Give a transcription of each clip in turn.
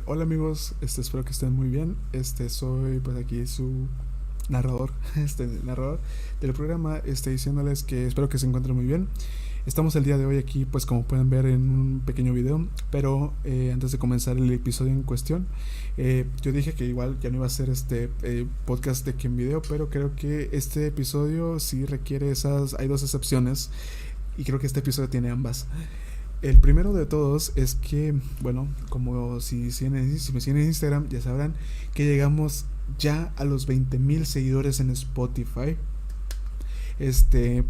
Hola amigos, espero que estén muy bien. Soy pues aquí su narrador, narrador del programa, diciéndoles que espero que se encuentren muy bien. Estamos el día de hoy aquí, pues como pueden ver en un pequeño video, pero antes de comenzar el episodio en cuestión, yo dije que igual ya no iba a hacer podcast de que en video, pero creo que este episodio sí requiere hay dos excepciones y creo que este episodio tiene ambas. El primero de todos es que, bueno, como si me siguen en Instagram, ya sabrán que llegamos ya a los 20,000 seguidores en Spotify.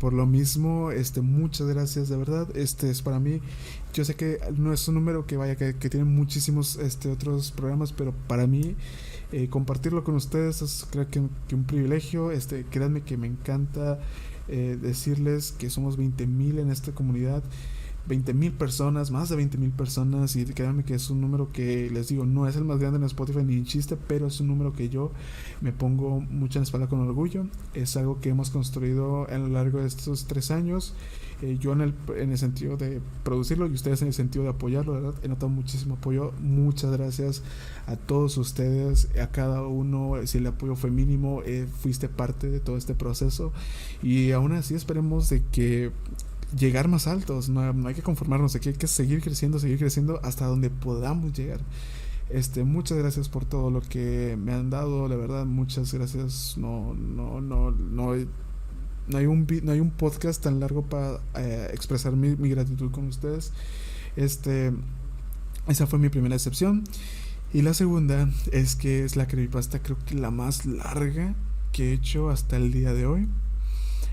Por lo mismo, muchas gracias de verdad. Es para mí, yo sé que no es un número que tiene muchísimos otros programas, pero para mí compartirlo con ustedes es creo que un privilegio. Créanme que me encanta decirles que somos 20,000 en esta comunidad. 20,000 personas, más de 20,000 personas, y créanme que es un número que les digo, no es el más grande en Spotify ni en chiste, pero es un número que yo me pongo mucho en la espalda con orgullo. Es algo que hemos construido a lo largo de estos 3 años. Yo en el sentido de producirlo y ustedes en el sentido de apoyarlo, ¿verdad? He notado muchísimo apoyo. Muchas gracias a todos ustedes, a cada uno. Si el apoyo fue mínimo, fuiste parte de todo este proceso. Y aún así esperemos de que llegar más altos, no hay que conformarnos, aquí hay que seguir creciendo hasta donde podamos llegar. Muchas gracias por todo lo que me han dado, la verdad, muchas gracias. No hay un podcast tan largo para expresar mi gratitud con ustedes. Este, Esa fue mi primera excepción. Y la segunda es que es la creepypasta, creo que la más larga que he hecho hasta el día de hoy.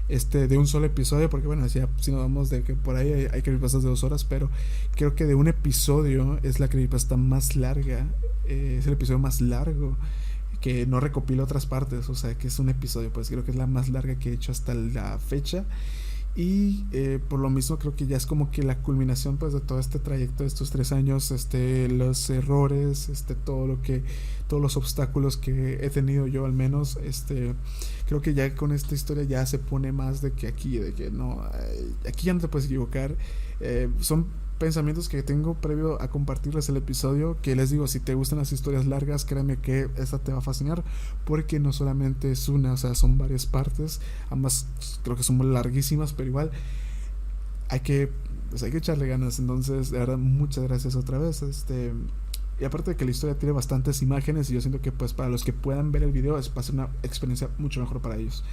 De un solo episodio, porque bueno, ya si nos vamos de que por ahí hay creepypastas de 2 horas, pero creo que de un episodio es la creepypasta más larga, es el episodio más largo que no recopila otras partes, o sea que es un episodio, pues creo que es la más larga que he hecho hasta la fecha. Y por lo mismo creo que ya es como que la culminación pues de todo este trayecto de estos 3 años, los errores, todos los obstáculos que he tenido yo al menos, creo que ya con esta historia ya se pone más de que aquí, de que no, aquí ya no te puedes equivocar. Son pensamientos que tengo previo a compartirles el episodio, que les digo, si te gustan las historias largas, créeme que esta te va a fascinar, porque no solamente es una, o sea, son varias partes, ambas creo que son muy larguísimas, pero igual hay que echarle ganas. Entonces, de verdad, muchas gracias otra vez. Y aparte de que la historia tiene bastantes imágenes, y yo siento que pues para los que puedan ver el video va a ser una experiencia mucho mejor para ellos.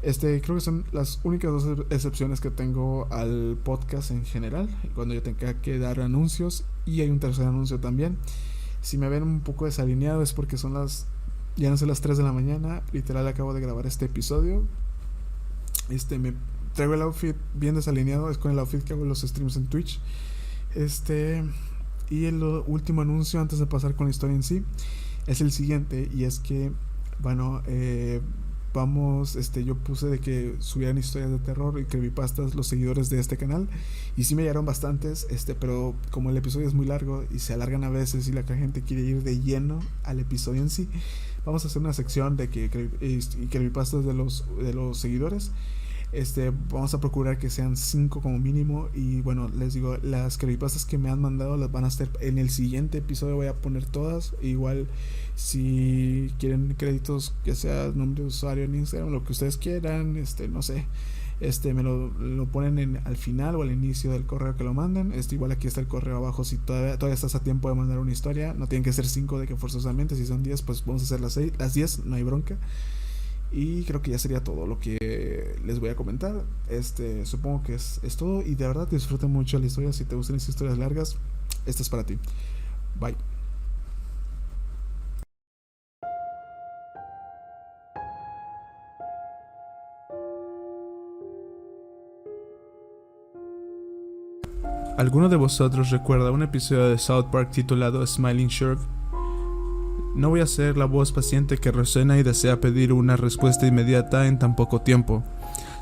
Creo que son las únicas dos excepciones que tengo al podcast en general, cuando yo tenga que dar anuncios. Y hay un tercer anuncio también. Si me ven un poco desalineado es porque ya no son las 3 de la mañana. Literal acabo de grabar este episodio. Me traigo el outfit bien desalineado. Es con el outfit que hago los streams en Twitch. Y el último anuncio antes de pasar con la historia en sí es el siguiente. Y es que, bueno, yo puse de que subieran historias de terror y creepypastas los seguidores de este canal, y sí me llegaron bastantes, pero como el episodio es muy largo y se alargan a veces y la gente quiere ir de lleno al episodio en sí, vamos a hacer una sección de que creepypastas de los seguidores. Vamos a procurar que sean 5 como mínimo. Y bueno, les digo, las creepypastas que me han mandado las van a estar en el siguiente episodio. Voy a poner todas. Igual, si quieren créditos, que sea nombre de usuario en Instagram, lo que ustedes quieran, no sé, me lo ponen al final o al inicio del correo que lo manden. Igual aquí está el correo abajo. Si todavía estás a tiempo de mandar una historia, no tienen que ser 5 de que forzosamente. Si son 10, pues vamos a hacer las 10, no hay bronca. Y creo que ya sería todo lo que les voy a comentar. Supongo que es todo. Y de verdad disfruten mucho la historia. Si te gustan las historias largas, esta es para ti. Bye. ¿Alguno de vosotros recuerda un episodio de South Park titulado Smiling Shark? No voy a ser la voz paciente que resuena y desea pedir una respuesta inmediata en tan poco tiempo.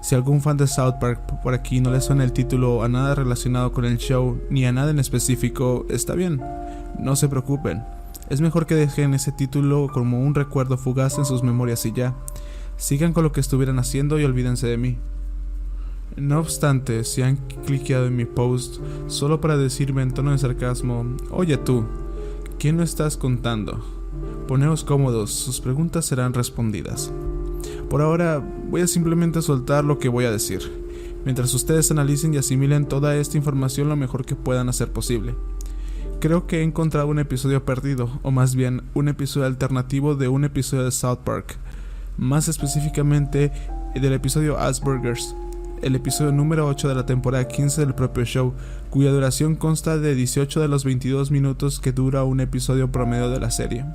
Si algún fan de South Park por aquí no le suena el título a nada relacionado con el show, ni a nada en específico, está bien, no se preocupen. Es mejor que dejen ese título como un recuerdo fugaz en sus memorias y ya. Sigan con lo que estuvieran haciendo y olvídense de mí. No obstante, si han cliqueado en mi post solo para decirme en tono de sarcasmo, oye tú, ¿Quién no estás contando? Poneos cómodos, sus preguntas serán respondidas. Por ahora, voy a simplemente soltar lo que voy a decir, mientras ustedes analicen y asimilen toda esta información lo mejor que puedan hacer posible. Creo que he encontrado un episodio perdido, o más bien, un episodio alternativo de un episodio de South Park. Más específicamente, del episodio Asperger's, el episodio número 8 de la temporada 15 del propio show, cuya duración consta de 18 de los 22 minutos que dura un episodio promedio de la serie.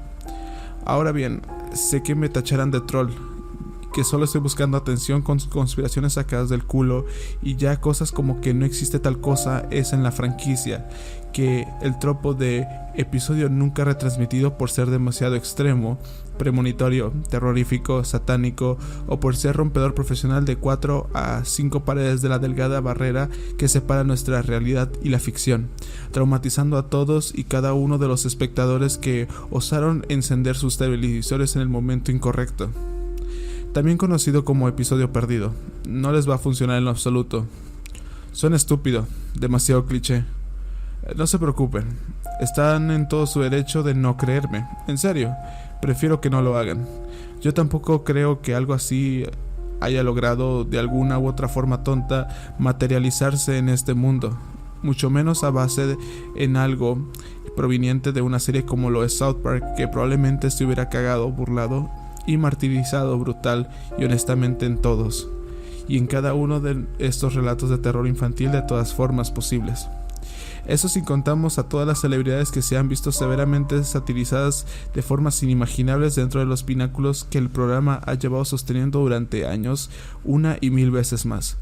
Ahora bien, sé que me tacharán de troll, que solo estoy buscando atención con conspiraciones sacadas del culo y ya cosas como que no existe tal cosa es en la franquicia, que el tropo de episodio nunca retransmitido por ser demasiado extremo, premonitorio, terrorífico, satánico o por ser rompedor profesional de 4 a 5 paredes de la delgada barrera que separa nuestra realidad y la ficción, traumatizando a todos y cada uno de los espectadores que osaron encender sus televisores en el momento incorrecto. También conocido como episodio perdido, no les va a funcionar en lo absoluto. Suena estúpido, demasiado cliché. No se preocupen, están en todo su derecho de no creerme, en serio, prefiero que no lo hagan. Yo tampoco creo que algo así haya logrado de alguna u otra forma tonta materializarse en este mundo, mucho menos a base en algo proveniente de una serie como lo es South Park, que probablemente se hubiera cagado, burlado y martirizado brutal y honestamente en todos, y en cada uno de estos relatos de terror infantil de todas formas posibles. Eso sin contamos a todas las celebridades que se han visto severamente satirizadas de formas inimaginables dentro de los pináculos que el programa ha llevado sosteniendo durante años, una y mil veces más.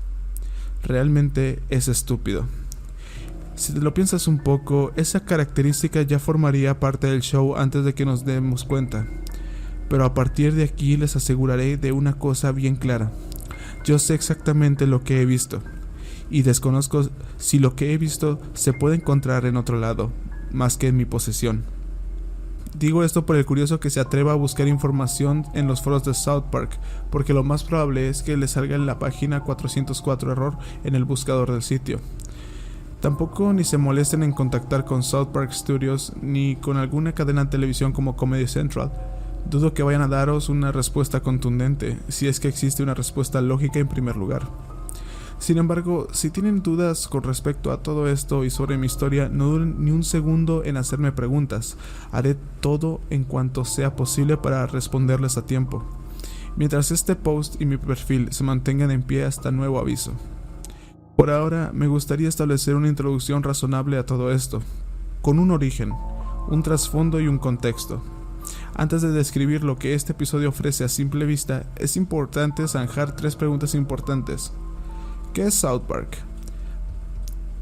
Realmente es estúpido. Si te lo piensas un poco, esa característica ya formaría parte del show antes de que nos demos cuenta. Pero a partir de aquí les aseguraré de una cosa bien clara. Yo sé exactamente lo que he visto, y desconozco si lo que he visto se puede encontrar en otro lado, más que en mi posesión. Digo esto por el curioso que se atreva a buscar información en los foros de South Park, porque lo más probable es que le salga en la página 404 error en el buscador del sitio. Tampoco ni se molesten en contactar con South Park Studios ni con alguna cadena de televisión como Comedy Central. Dudo que vayan a daros una respuesta contundente, si es que existe una respuesta lógica en primer lugar. Sin embargo, si tienen dudas con respecto a todo esto y sobre mi historia, no duden ni un segundo en hacerme preguntas. Haré todo en cuanto sea posible para responderles a tiempo, mientras este post y mi perfil se mantengan en pie hasta nuevo aviso. Por ahora, me gustaría establecer una introducción razonable a todo esto, con un origen, un trasfondo y un contexto. Antes de describir lo que este episodio ofrece a simple vista, es importante zanjar 3 preguntas importantes. ¿Qué es South Park?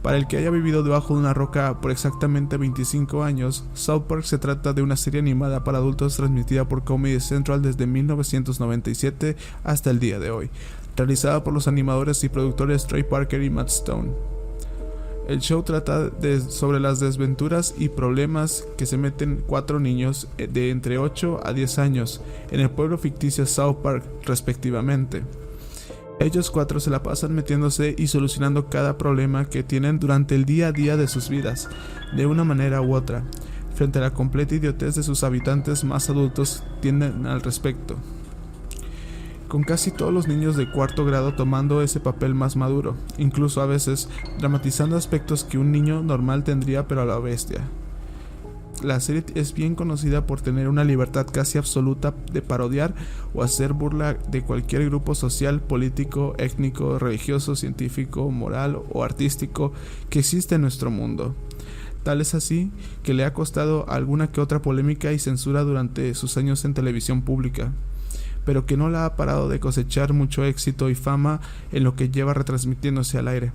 Para el que haya vivido debajo de una roca por exactamente 25 años, South Park se trata de una serie animada para adultos transmitida por Comedy Central desde 1997 hasta el día de hoy, realizada por los animadores y productores Trey Parker y Matt Stone. El show trata sobre las desventuras y problemas que se meten 4 niños de entre 8 a 10 años en el pueblo ficticio South Park, respectivamente. Ellos 4 se la pasan metiéndose y solucionando cada problema que tienen durante el día a día de sus vidas, de una manera u otra, frente a la completa idiotez de sus habitantes más adultos tienden al respecto, con casi todos los niños de 4º grado tomando ese papel más maduro, incluso a veces dramatizando aspectos que un niño normal tendría pero a la bestia. La serie es bien conocida por tener una libertad casi absoluta de parodiar o hacer burla de cualquier grupo social, político, étnico, religioso, científico, moral o artístico que existe en nuestro mundo. Tal es así que le ha costado alguna que otra polémica y censura durante sus años en televisión pública, pero que no la ha parado de cosechar mucho éxito y fama en lo que lleva retransmitiéndose al aire.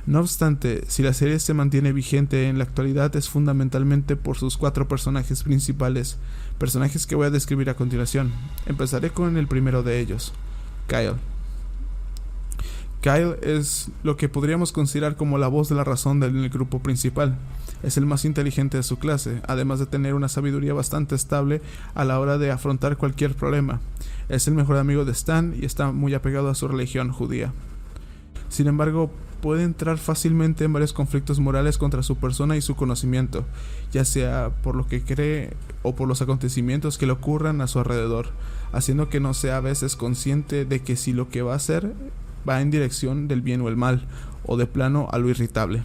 No obstante, si la serie se mantiene vigente en la actualidad es fundamentalmente por sus 4 personajes principales, personajes que voy a describir a continuación. Empezaré con el primero de ellos, Kyle. Kyle es lo que podríamos considerar como la voz de la razón del grupo principal. Es el más inteligente de su clase, además de tener una sabiduría bastante estable a la hora de afrontar cualquier problema. Es el mejor amigo de Stan y está muy apegado a su religión judía. Sin embargo, puede entrar fácilmente en varios conflictos morales contra su persona y su conocimiento, ya sea por lo que cree o por los acontecimientos que le ocurran a su alrededor, haciendo que no sea a veces consciente de que si lo que va a hacer va en dirección del bien o el mal, o de plano a lo irritable.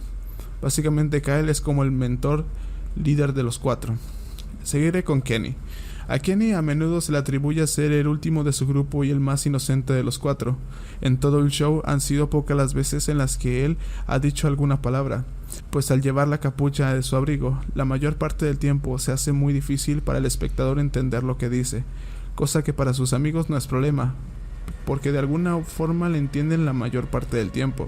Básicamente Kyle es como el mentor líder de los 4. Seguiré con Kenny. A Kenny a menudo se le atribuye ser el último de su grupo y el más inocente de los 4. En todo el show han sido pocas las veces en las que él ha dicho alguna palabra, pues al llevar la capucha de su abrigo, la mayor parte del tiempo se hace muy difícil para el espectador entender lo que dice, cosa que para sus amigos no es problema, porque de alguna forma le entienden la mayor parte del tiempo.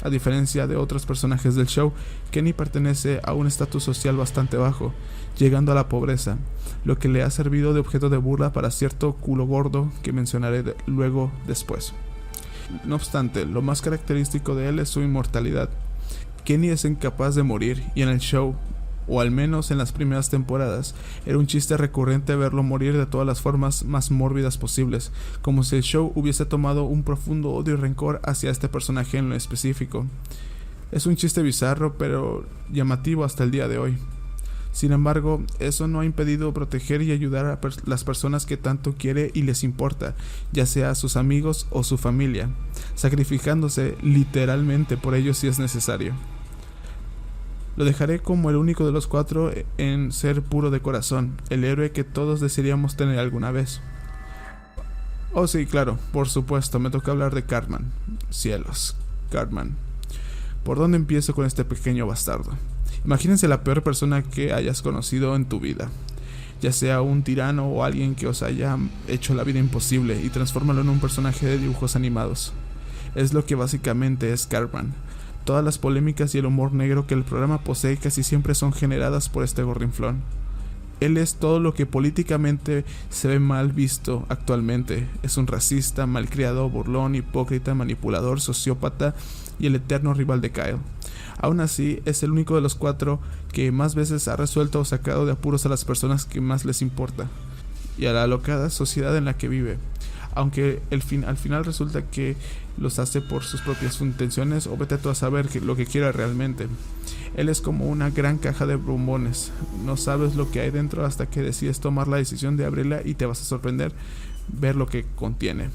A diferencia de otros personajes del show, Kenny pertenece a un estatus social bastante bajo, llegando a la pobreza, lo que le ha servido de objeto de burla para cierto culo gordo que mencionaré luego después. No obstante, lo más característico de él es su inmortalidad. Kenny es incapaz de morir y en el show, o al menos en las primeras temporadas, era un chiste recurrente verlo morir de todas las formas más mórbidas posibles, como si el show hubiese tomado un profundo odio y rencor hacia este personaje en lo específico. Es un chiste bizarro, pero llamativo hasta el día de hoy. Sin embargo, eso no ha impedido proteger y ayudar a las personas que tanto quiere y les importa, ya sea a sus amigos o su familia, sacrificándose literalmente por ellos si es necesario. Lo dejaré como el único de los 4 en ser puro de corazón, el héroe que todos desearíamos tener alguna vez. Oh sí, claro, por supuesto, me toca hablar de Cartman. Cielos, Cartman. ¿Por dónde empiezo con este pequeño bastardo? Imagínense la peor persona que hayas conocido en tu vida, ya sea un tirano o alguien que os haya hecho la vida imposible, y transfórmalo en un personaje de dibujos animados. Es lo que básicamente es Cartman. Todas las polémicas y el humor negro que el programa posee casi siempre son generadas por este gorrinflón. Él es todo lo que políticamente se ve mal visto actualmente. Es un racista, malcriado, burlón, hipócrita, manipulador, sociópata y el eterno rival de Kyle. Aún así, es el único de los 4 que más veces ha resuelto o sacado de apuros a las personas que más les importa y a la alocada sociedad en la que vive. Aunque al final resulta que los hace por sus propias intenciones, o vete tú a saber lo que quiera realmente. Él es como una gran caja de bombones. No sabes lo que hay dentro hasta que decides tomar la decisión de abrirla y te vas a sorprender ver lo que contiene.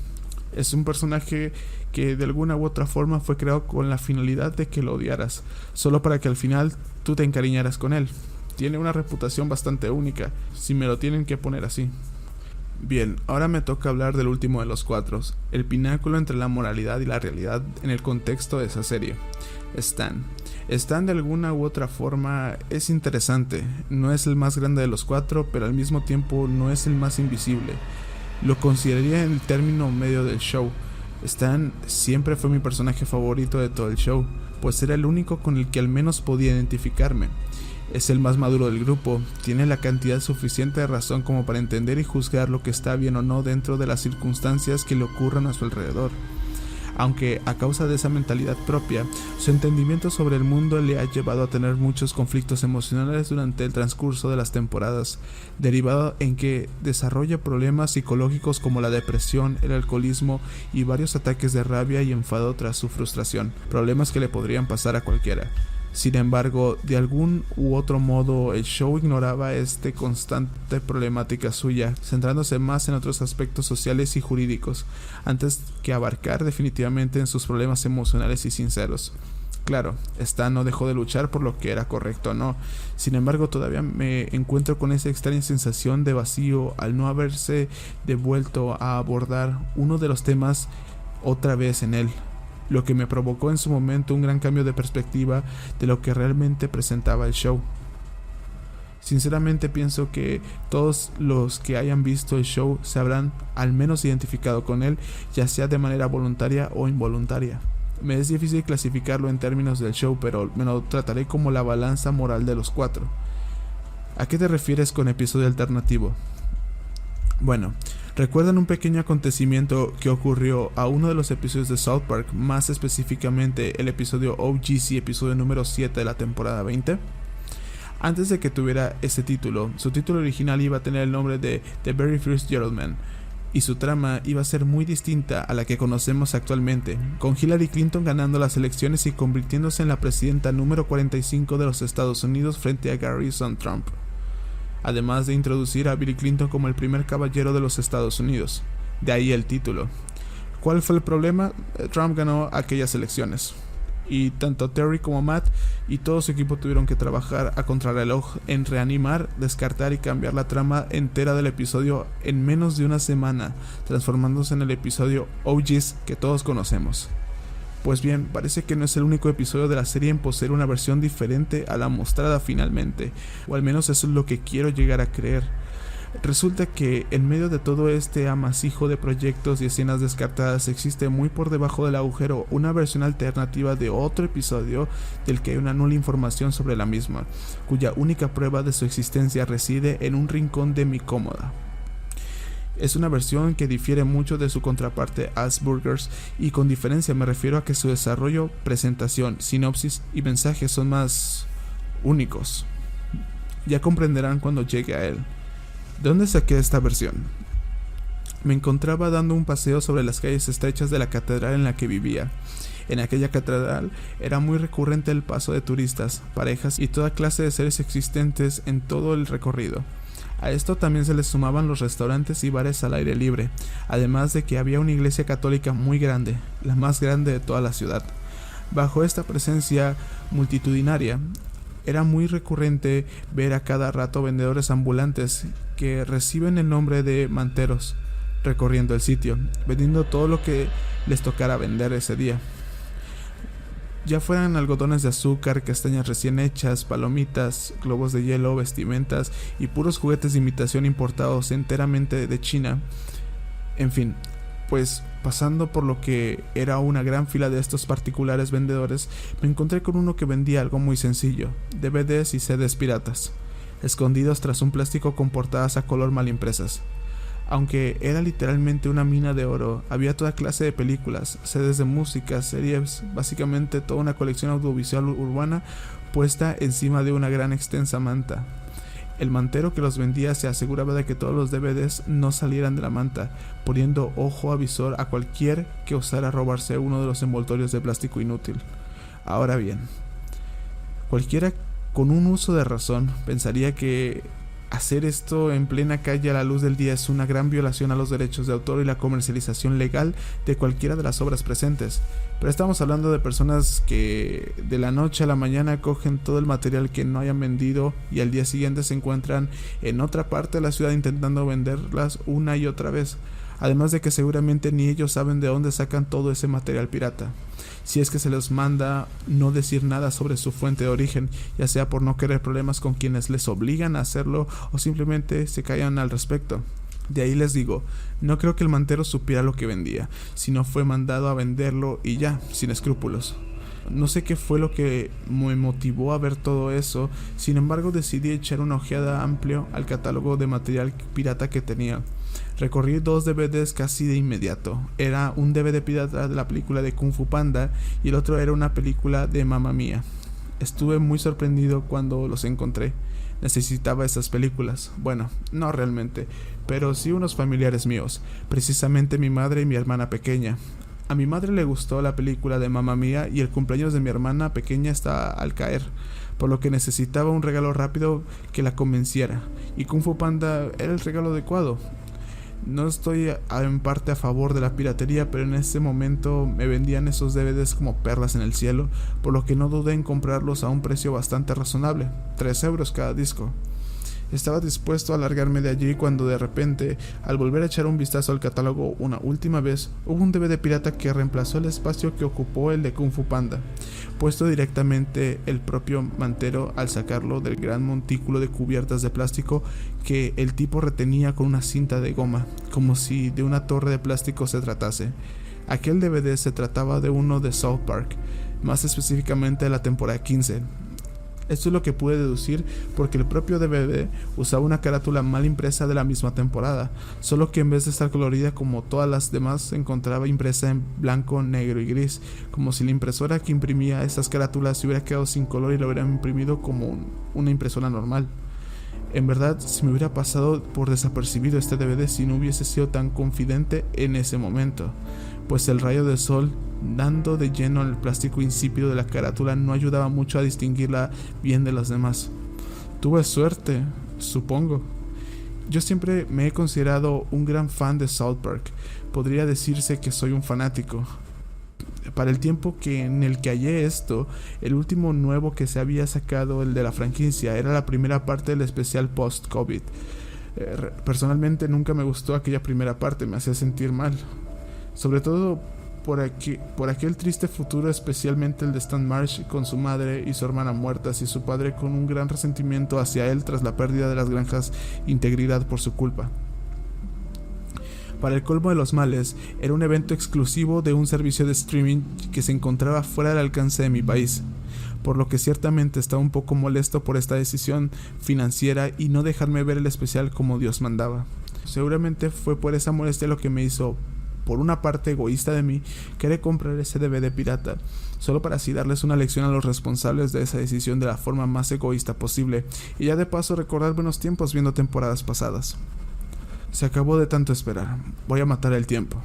Es un personaje que de alguna u otra forma fue creado con la finalidad de que lo odiaras, solo para que al final tú te encariñaras con él. Tiene una reputación bastante única, si me lo tienen que poner así. Bien, ahora me toca hablar del último de los 4, el pináculo entre la moralidad y la realidad en el contexto de esa serie, Stan. Stan de alguna u otra forma es interesante, no es el más grande de los 4, pero al mismo tiempo no es el más invisible. Lo consideraría en el término medio del show. Stan siempre fue mi personaje favorito de todo el show, pues era el único con el que al menos podía identificarme. Es el más maduro del grupo, tiene la cantidad suficiente de razón como para entender y juzgar lo que está bien o no dentro de las circunstancias que le ocurran a su alrededor. Aunque a causa de esa mentalidad propia, su entendimiento sobre el mundo le ha llevado a tener muchos conflictos emocionales durante el transcurso de las temporadas, derivado en que desarrolla problemas psicológicos como la depresión, el alcoholismo y varios ataques de rabia y enfado tras su frustración, problemas que le podrían pasar a cualquiera. Sin embargo, de algún u otro modo, el show ignoraba esta constante problemática suya, centrándose más en otros aspectos sociales y jurídicos, antes que abarcar definitivamente en sus problemas emocionales y sinceros. Claro, Stan no dejó de luchar por lo que era correcto o no, sin embargo todavía me encuentro con esa extraña sensación de vacío al no haberse devuelto a abordar uno de los temas otra vez en él, lo que me provocó en su momento un gran cambio de perspectiva de lo que realmente presentaba el show. Sinceramente pienso que todos los que hayan visto el show se habrán al menos identificado con él, ya sea de manera voluntaria o involuntaria. Me es difícil clasificarlo en términos del show, pero me lo trataré como la balanza moral de los 4. ¿A qué te refieres con episodio alternativo? Bueno, ¿recuerdan un pequeño acontecimiento que ocurrió a uno de los episodios de South Park, más específicamente el episodio OGC, episodio número 7 de la temporada 20? Antes de que tuviera ese título, su título original iba a tener el nombre de The Very First Gentleman, y su trama iba a ser muy distinta a la que conocemos actualmente, con Hillary Clinton ganando las elecciones y convirtiéndose en la presidenta número 45 de los Estados Unidos frente a Garrison Trump, además de introducir a Bill Clinton como el primer caballero de los Estados Unidos, de ahí el título. ¿Cuál fue el problema? Trump ganó aquellas elecciones, y tanto Terry como Matt y todo su equipo tuvieron que trabajar a contrarreloj en reanimar, descartar y cambiar la trama entera del episodio en menos de una semana, transformándose en el episodio OGs que todos conocemos. Pues bien, parece que no es el único episodio de la serie en poseer una versión diferente a la mostrada finalmente, o al menos eso es lo que quiero llegar a creer. Resulta que en medio de todo este amasijo de proyectos y escenas descartadas existe muy por debajo del agujero una versión alternativa de otro episodio del que hay una nula información sobre la misma, cuya única prueba de su existencia reside en un rincón de mi cómoda. Es una versión que difiere mucho de su contraparte Asperger's, y con diferencia me refiero a que su desarrollo, presentación, sinopsis y mensaje son más únicos. Ya comprenderán cuando llegue a él. ¿De dónde saqué esta versión? Me encontraba dando un paseo sobre las calles estrechas de la catedral en la que vivía. En aquella catedral era muy recurrente el paso de turistas, parejas y toda clase de seres existentes en todo el recorrido. A esto también se les sumaban los restaurantes y bares al aire libre, además de que había una iglesia católica muy grande, la más grande de toda la ciudad. Bajo esta presencia multitudinaria, era muy recurrente ver a cada rato vendedores ambulantes que reciben el nombre de manteros recorriendo el sitio, vendiendo todo lo que les tocara vender ese día. Ya fueran algodones de azúcar, castañas recién hechas, palomitas, globos de hielo, vestimentas y puros juguetes de imitación importados enteramente de China. En fin, pues pasando por lo que era una gran fila de estos particulares vendedores, me encontré con uno que vendía algo muy sencillo, DVDs y CDs piratas, escondidos tras un plástico con portadas a color mal impresas. Aunque era literalmente una mina de oro, había toda clase de películas, CDs de música, series, básicamente toda una colección audiovisual urbana puesta encima de una gran extensa manta. El mantero que los vendía se aseguraba de que todos los DVDs no salieran de la manta, poniendo ojo avisor a cualquier que osara robarse uno de los envoltorios de plástico inútil. Ahora bien, cualquiera con un uso de razón pensaría que hacer esto en plena calle a la luz del día es una gran violación a los derechos de autor y la comercialización legal de cualquiera de las obras presentes. Pero estamos hablando de personas que de la noche a la mañana cogen todo el material que no hayan vendido y al día siguiente se encuentran en otra parte de la ciudad intentando venderlas una y otra vez. Además de que seguramente ni ellos saben de dónde sacan todo ese material pirata. Si es que se les manda no decir nada sobre su fuente de origen, ya sea por no querer problemas con quienes les obligan a hacerlo o simplemente se callan al respecto. De ahí les digo, no creo que el mantero supiera lo que vendía, sino fue mandado a venderlo y ya, sin escrúpulos. No sé qué fue lo que me motivó a ver todo eso, sin embargo decidí echar una ojeada amplio al catálogo de material pirata que tenía. Recorrí 2 DVDs casi de inmediato. Era un DVD pirata de la película de Kung Fu Panda y el otro era una película de Mamma Mía. Estuve muy sorprendido cuando los encontré. Necesitaba esas películas. Bueno, no realmente, pero sí unos familiares míos, precisamente mi madre y mi hermana pequeña. A mi madre le gustó la película de Mamma Mía y el cumpleaños de mi hermana pequeña está al caer, por lo que necesitaba un regalo rápido que la convenciera, y Kung Fu Panda era el regalo adecuado. No estoy en parte a favor de la piratería, pero en ese momento me vendían esos DVDs como perlas en el cielo, por lo que no dudé en comprarlos a un precio bastante razonable, 3 euros cada disco. Estaba dispuesto a largarme de allí cuando de repente, al volver a echar un vistazo al catálogo una última vez, hubo un DVD pirata que reemplazó el espacio que ocupó el de Kung Fu Panda, puesto directamente el propio mantero al sacarlo del gran montículo de cubiertas de plástico que el tipo retenía con una cinta de goma, como si de una torre de plástico se tratase. Aquel DVD se trataba de uno de South Park, más específicamente de la temporada 15. Esto es lo que pude deducir porque el propio DVD usaba una carátula mal impresa de la misma temporada, solo que en vez de estar colorida como todas las demás se encontraba impresa en blanco, negro y gris, como si la impresora que imprimía estas carátulas se hubiera quedado sin color y lo hubiera imprimido como una impresora normal. En verdad, si me hubiera pasado por desapercibido este DVD si no hubiese sido tan confidente en ese momento, pues el rayo del sol dando de lleno en el plástico insípido de la carátula no ayudaba mucho a distinguirla bien de las demás. Tuve suerte, supongo. Yo siempre me he considerado un gran fan de South Park. Podría decirse que soy un fanático. Para el tiempo en el que hallé esto, el último nuevo que se había sacado, el de la franquicia, era la primera parte del especial post-COVID. Personalmente nunca me gustó aquella primera parte, me hacía sentir mal. Sobre todo por aquel triste futuro, especialmente el de Stan Marsh con su madre y su hermana muertas y su padre con un gran resentimiento hacia él tras la pérdida de las granjas Integridad por su culpa. Para el colmo de los males, era un evento exclusivo de un servicio de streaming que se encontraba fuera del alcance de mi país, por lo que ciertamente estaba un poco molesto por esta decisión financiera y no dejarme ver el especial como Dios mandaba. Seguramente fue por esa molestia lo que me hizo, por una parte egoísta de mí, querer comprar ese DVD pirata, solo para así darles una lección a los responsables de esa decisión de la forma más egoísta posible, y ya de paso recordar buenos tiempos viendo temporadas pasadas. Se acabó de tanto esperar. Voy a matar el tiempo.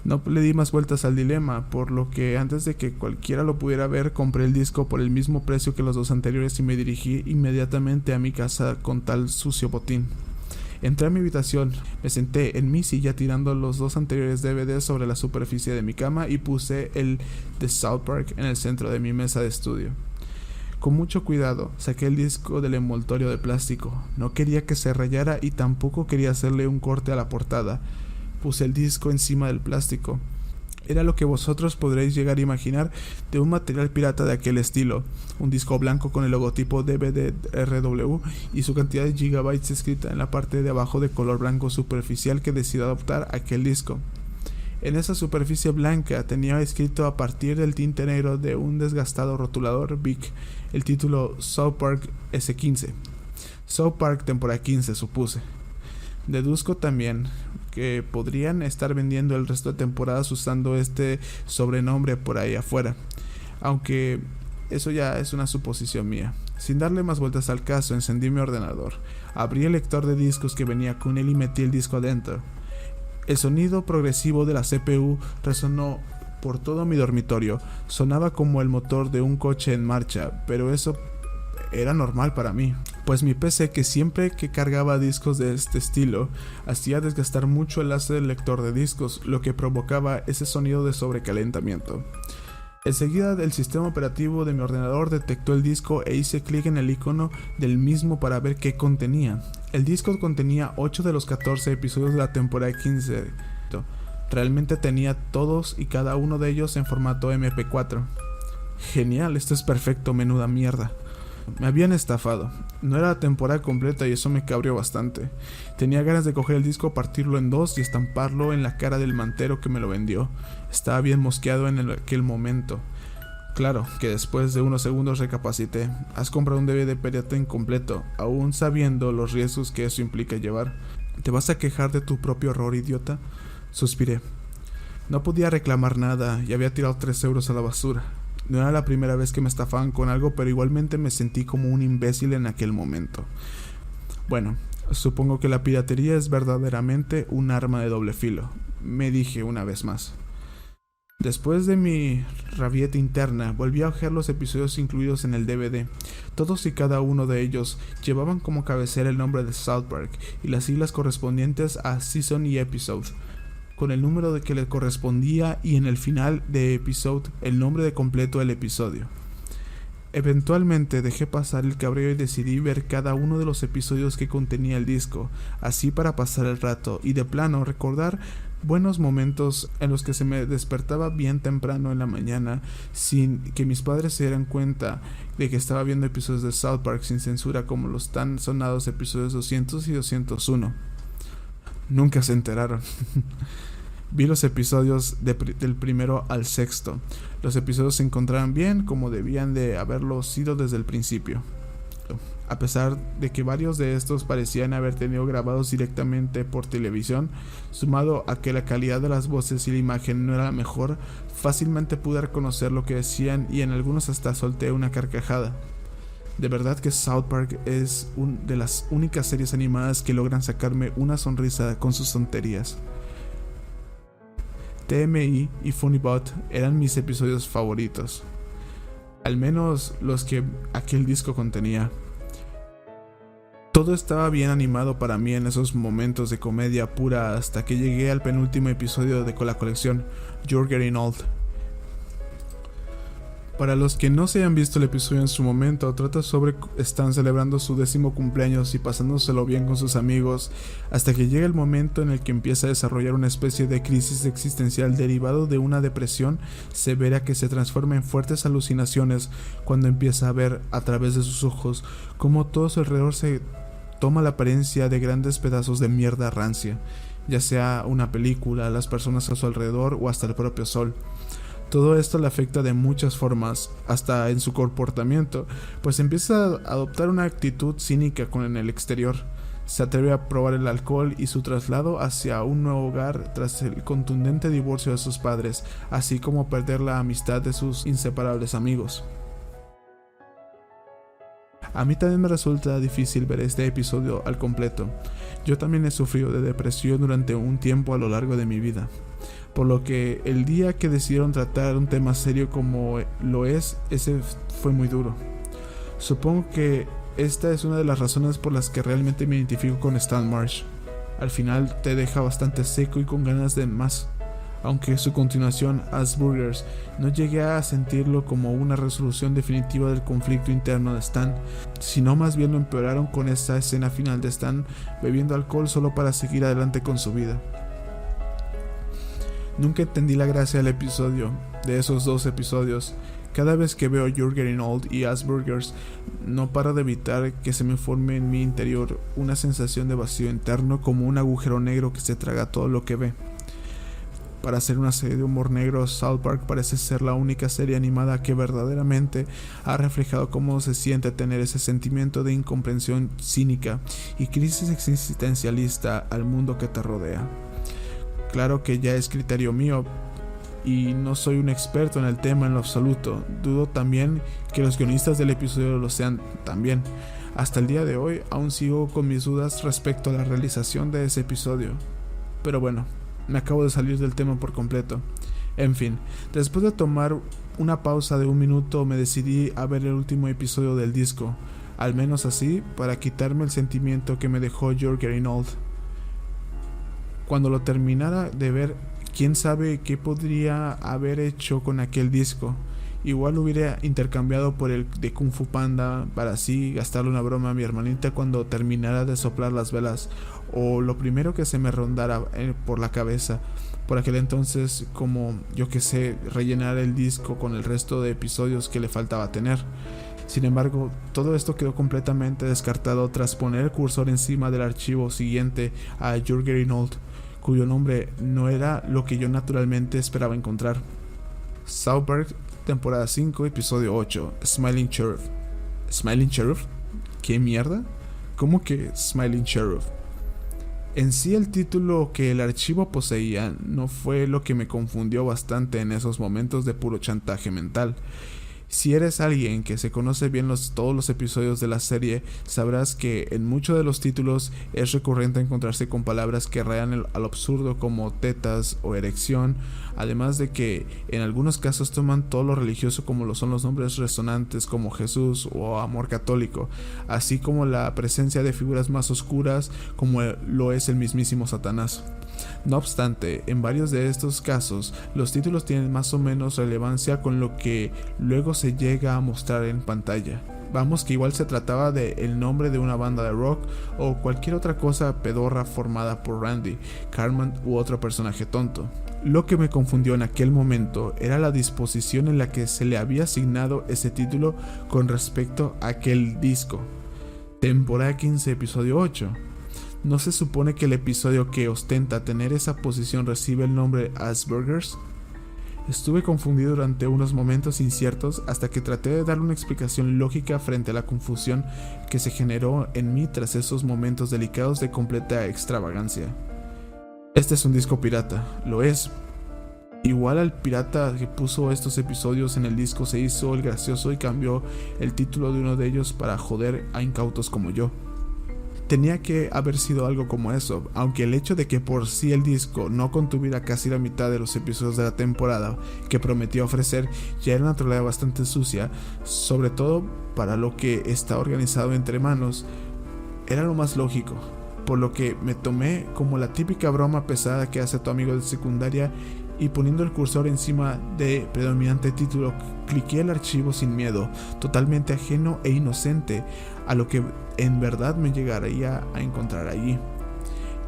No le di más vueltas al dilema, por lo que antes de que cualquiera lo pudiera ver, compré el disco por el mismo precio que los dos anteriores y me dirigí inmediatamente a mi casa con tal sucio botín. Entré a mi habitación, me senté en mi silla tirando los dos anteriores DVDs sobre la superficie de mi cama y puse el de South Park en el centro de mi mesa de estudio. Con mucho cuidado, saqué el disco del envoltorio de plástico. No quería que se rayara y tampoco quería hacerle un corte a la portada. Puse el disco encima del plástico. Era lo que vosotros podréis llegar a imaginar de un material pirata de aquel estilo. Un disco blanco con el logotipo DVD-RW y su cantidad de gigabytes escrita en la parte de abajo de color blanco superficial que decidió adoptar aquel disco. En esa superficie blanca tenía escrito a partir del tinte negro de un desgastado rotulador Bic el título South Park S15. South Park temporada 15, supuse. Deduzco también que podrían estar vendiendo el resto de temporadas usando este sobrenombre por ahí afuera, aunque eso ya es una suposición mía. Sin darle más vueltas al caso, encendí mi ordenador, abrí el lector de discos que venía con él y metí el disco adentro. El sonido progresivo de la CPU resonó por todo mi dormitorio. Sonaba como el motor de un coche en marcha, pero eso era normal para mí, pues mi PC, que siempre que cargaba discos de este estilo, hacía desgastar mucho el láser del lector de discos, lo que provocaba ese sonido de sobrecalentamiento. Enseguida el sistema operativo de mi ordenador detectó el disco e hice clic en el icono del mismo para ver qué contenía. El disco contenía 8 de los 14 episodios de la temporada 15. Realmente tenía todos y cada uno de ellos en formato MP4. Genial, esto es perfecto, menuda mierda. Me habían estafado. No era la temporada completa y eso me cabreó bastante. Tenía ganas de coger el disco, partirlo en dos y estamparlo en la cara del mantero que me lo vendió. Estaba bien mosqueado en aquel momento. Claro que después de unos segundos recapacité. Has comprado un DVD pirata incompleto, aún sabiendo los riesgos que eso implica llevar. ¿Te vas a quejar de tu propio error, idiota? Suspiré. No podía reclamar nada y había tirado 3 euros a la basura. No era la primera vez que me estafaban con algo, pero igualmente me sentí como un imbécil en aquel momento. Bueno, supongo que la piratería es verdaderamente un arma de doble filo, me dije una vez más. Después de mi rabieta interna, volví a ojear los episodios incluidos en el DVD. Todos y cada uno de ellos llevaban como cabecera el nombre de South Park y las siglas correspondientes a Season y Episode, con el número de que le correspondía y en el final de episode el nombre de completo del episodio. Eventualmente dejé pasar el cabreo y decidí ver cada uno de los episodios que contenía el disco, así para pasar el rato y de plano recordar buenos momentos en los que se me despertaba bien temprano en la mañana sin que mis padres se dieran cuenta de que estaba viendo episodios de South Park sin censura como los tan sonados episodios 200 y 201. Nunca se enteraron. Vi los episodios del primero al sexto. Los episodios se encontraban bien como debían de haberlo sido desde el principio. A pesar de que varios de estos parecían haber tenido grabados directamente por televisión, sumado a que la calidad de las voces y la imagen no era la mejor, fácilmente pude reconocer lo que decían y en algunos hasta solté una carcajada. De verdad que South Park es una de las únicas series animadas que logran sacarme una sonrisa con sus tonterías. TMI y Funnybot eran mis episodios favoritos, al menos los que aquel disco contenía. Todo estaba bien animado para mí en esos momentos de comedia pura hasta que llegué al penúltimo episodio de la colección, You're Getting Old. Para los que no se hayan visto el episodio en su momento, trata sobre están celebrando su 10º cumpleaños y pasándoselo bien con sus amigos, hasta que llega el momento en el que empieza a desarrollar una especie de crisis existencial derivado de una depresión severa que se transforma en fuertes alucinaciones cuando empieza a ver a través de sus ojos cómo todo su alrededor se toma la apariencia de grandes pedazos de mierda rancia, ya sea una película, las personas a su alrededor o hasta el propio sol. Todo esto le afecta de muchas formas, hasta en su comportamiento, pues empieza a adoptar una actitud cínica con el exterior. Se atreve a probar el alcohol y su traslado hacia un nuevo hogar tras el contundente divorcio de sus padres, así como perder la amistad de sus inseparables amigos. A mí también me resulta difícil ver este episodio al completo. Yo también he sufrido de depresión durante un tiempo a lo largo de mi vida, por lo que el día que decidieron tratar un tema serio como lo es, ese fue muy duro. Supongo que esta es una de las razones por las que realmente me identifico con Stan Marsh. Al final te deja bastante seco y con ganas de más, aunque su continuación, Asburgers, no llegué a sentirlo como una resolución definitiva del conflicto interno de Stan, sino más bien lo empeoraron con esa escena final de Stan bebiendo alcohol solo para seguir adelante con su vida. Nunca entendí la gracia del episodio, de esos dos episodios. Cada vez que veo You're Getting Old y Asburgers, no paro de evitar que se me forme en mi interior una sensación de vacío interno como un agujero negro que se traga todo lo que ve. Para hacer una serie de humor negro, South Park parece ser la única serie animada que verdaderamente ha reflejado cómo se siente tener ese sentimiento de incomprensión cínica y crisis existencialista al mundo que te rodea. Claro que ya es criterio mío y no soy un experto en el tema en lo absoluto. Dudo también que los guionistas del episodio lo sean también. Hasta el día de hoy aún sigo con mis dudas respecto a la realización de ese episodio. Pero bueno, me acabo de salir del tema por completo. En fin, después de tomar una pausa de 1 minuto me decidí a ver el último episodio del disco, al menos así para quitarme el sentimiento que me dejó You're Getting Old. Cuando lo terminara de ver, quién sabe qué podría haber hecho con aquel disco. Igual lo hubiera intercambiado por el de Kung Fu Panda para así gastarle una broma a mi hermanita cuando terminara de soplar las velas, o lo primero que se me rondara por la cabeza. Por aquel entonces, como yo que sé, rellenar el disco con el resto de episodios que le faltaba tener. Sin embargo, todo esto quedó completamente descartado tras poner el cursor encima del archivo siguiente a You're Getting Old, cuyo nombre no era lo que yo naturalmente esperaba encontrar. South Park, temporada 5, episodio 8, Smiling Sheriff. ¿Smiling Sheriff? ¿Qué mierda? ¿Cómo que Smiling Sheriff? En sí el título que el archivo poseía no fue lo que me confundió bastante en esos momentos de puro chantaje mental. Si eres alguien que se conoce bien todos los episodios de la serie, sabrás que en muchos de los títulos es recurrente encontrarse con palabras que rayan al absurdo como tetas o erección, además de que en algunos casos toman todo lo religioso como lo son los nombres resonantes como Jesús o amor católico, así como la presencia de figuras más oscuras como lo es el mismísimo Satanás. No obstante, en varios de estos casos, los títulos tienen más o menos relevancia con lo que luego se llega a mostrar en pantalla. Vamos que igual se trataba de el nombre de una banda de rock o cualquier otra cosa pedorra formada por Randy, Cartman u otro personaje tonto. Lo que me confundió en aquel momento era la disposición en la que se le había asignado ese título con respecto a aquel disco. Temporada 15, episodio 8. ¿No se supone que el episodio que ostenta tener esa posición recibe el nombre Asburgers? Estuve confundido durante unos momentos inciertos hasta que traté de darle una explicación lógica frente a la confusión que se generó en mí tras esos momentos delicados de completa extravagancia. Este es un disco pirata, lo es, Igual al pirata que puso estos episodios en el disco se hizo el gracioso y cambió el título de uno de ellos para joder a incautos como yo. Tenía que haber sido algo como eso, aunque el hecho de que por sí el disco no contuviera casi la mitad de los episodios de la temporada que prometía ofrecer ya era una trolea bastante sucia, sobre todo para lo que está organizado entre manos, era lo más lógico, por lo que me tomé como la típica broma pesada que hace tu amigo de secundaria y poniendo el cursor encima de predominante título, cliqué el archivo sin miedo, totalmente ajeno e inocente a lo que en verdad me llegaría a encontrar allí.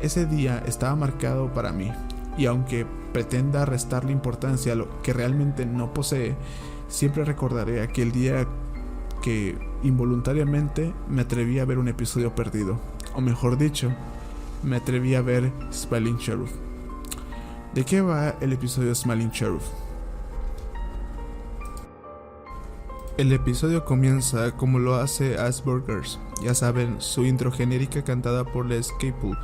Ese día estaba marcado para mí, y aunque pretenda restarle importancia a lo que realmente no posee, siempre recordaré aquel día que involuntariamente me atreví a ver un episodio perdido, o mejor dicho, me atreví a ver Smiling Sheriff. ¿De qué va el episodio Smiling Sheriff? El episodio comienza como lo hace Asperger's, ya saben, su intro genérica cantada por Les Claypool,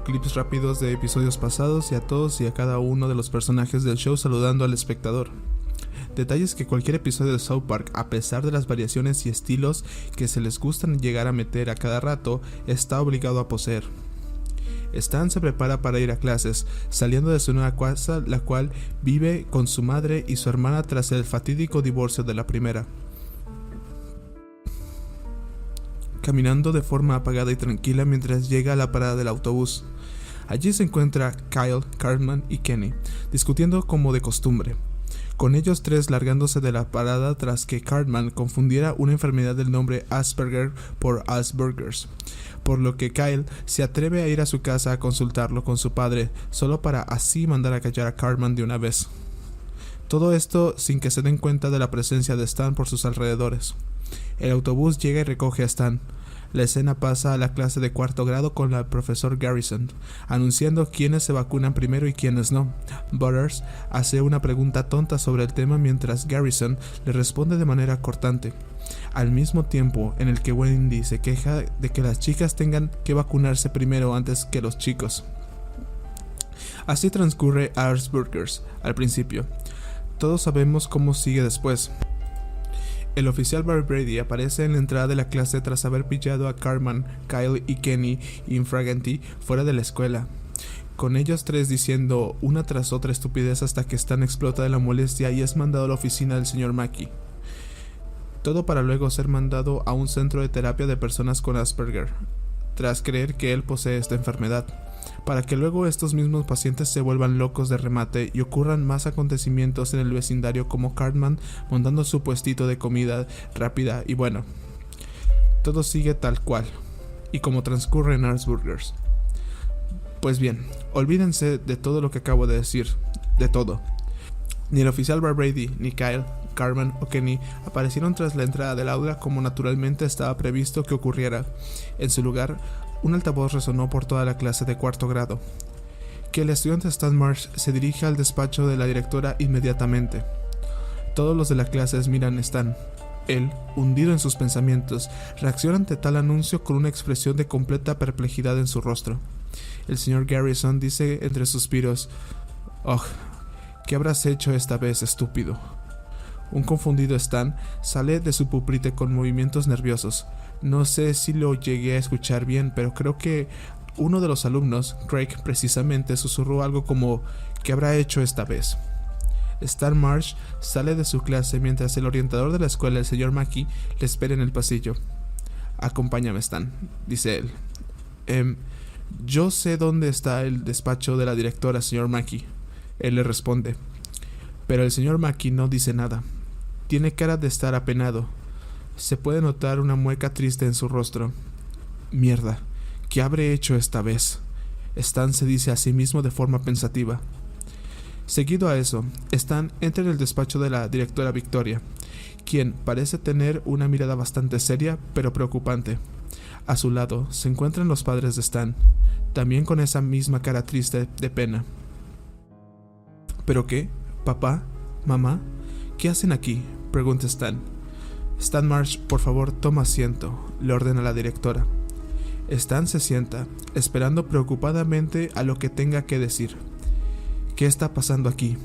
clips rápidos de episodios pasados y a todos y a cada uno de los personajes del show saludando al espectador. Detalles que cualquier episodio de South Park, a pesar de las variaciones y estilos que se les gustan llegar a meter a cada rato, está obligado a poseer. Stan se prepara para ir a clases, saliendo de su nueva casa, la cual vive con su madre y su hermana tras el fatídico divorcio de la primera. Caminando de forma apagada y tranquila mientras llega a la parada del autobús. Allí se encuentra Kyle, Cartman y Kenny, discutiendo como de costumbre, con ellos tres largándose de la parada tras que Cartman confundiera una enfermedad del nombre Asperger por Asperger's, por lo que Kyle se atreve a ir a su casa a consultarlo con su padre, solo para así mandar a callar a Cartman de una vez. Todo esto sin que se den cuenta de la presencia de Stan por sus alrededores. El autobús llega y recoge a Stan. La escena pasa a la clase de cuarto grado con el profesor Garrison, anunciando quiénes se vacunan primero y quiénes no. Butters hace una pregunta tonta sobre el tema mientras Garrison le responde de manera cortante, al mismo tiempo en el que Wendy se queja de que las chicas tengan que vacunarse primero antes que los chicos. Así transcurre Asperger's al principio. Todos sabemos cómo sigue después. El oficial Barry Brady aparece en la entrada de la clase tras haber pillado a Cartman, Kyle y Kenny infraganti fuera de la escuela, con ellos tres diciendo una tras otra estupidez hasta que Stan explota de la molestia y es mandado a la oficina del señor Mackey. Todo para luego ser mandado a un centro de terapia de personas con Asperger, tras creer que él posee esta enfermedad, para que luego estos mismos pacientes se vuelvan locos de remate y ocurran más acontecimientos en el vecindario como Cartman montando su puestito de comida rápida y bueno, todo sigue tal cual y como transcurre en Asperger's. Pues bien, olvídense de todo lo que acabo de decir, de todo. Ni el oficial Bar Brady, ni Kyle, Cartman o Kenny aparecieron tras la entrada del aula como naturalmente estaba previsto que ocurriera. En su lugar, un altavoz resonó por toda la clase de cuarto grado. Que el estudiante Stan Marsh se dirige al despacho de la directora inmediatamente. Todos los de la clase miran a Stan. Él, hundido en sus pensamientos, reacciona ante tal anuncio con una expresión de completa perplejidad en su rostro. El señor Garrison dice entre suspiros: «Oh, ¿qué habrás hecho esta vez, estúpido?». Un confundido Stan sale de su pupitre con movimientos nerviosos. No sé si lo llegué a escuchar bien, pero creo que uno de los alumnos, Craig precisamente, susurró algo como «¿Qué habrá hecho esta vez?». Stan Marsh sale de su clase mientras el orientador de la escuela, el señor Mackey, le espera en el pasillo. «Acompáñame, Stan», dice él. Yo sé dónde está el despacho de la directora, señor Mackey», él le responde. Pero el señor Mackey no dice nada. Tiene cara de estar apenado. Se puede notar una mueca triste en su rostro. «Mierda, ¿qué habré hecho esta vez?», Stan se dice a sí mismo de forma pensativa. Seguido a eso, Stan entra en el despacho de la directora Victoria, quien parece tener una mirada bastante seria pero preocupante. A su lado se encuentran los padres de Stan, también con esa misma cara triste de pena. «¿Pero qué? ¿Papá? ¿Mamá? ¿Qué hacen aquí?», pregunta Stan. «Stan Marsh, por favor, toma asiento», le ordena la directora. Stan se sienta, esperando preocupadamente a lo que tenga que decir. «¿Qué está pasando aquí?»,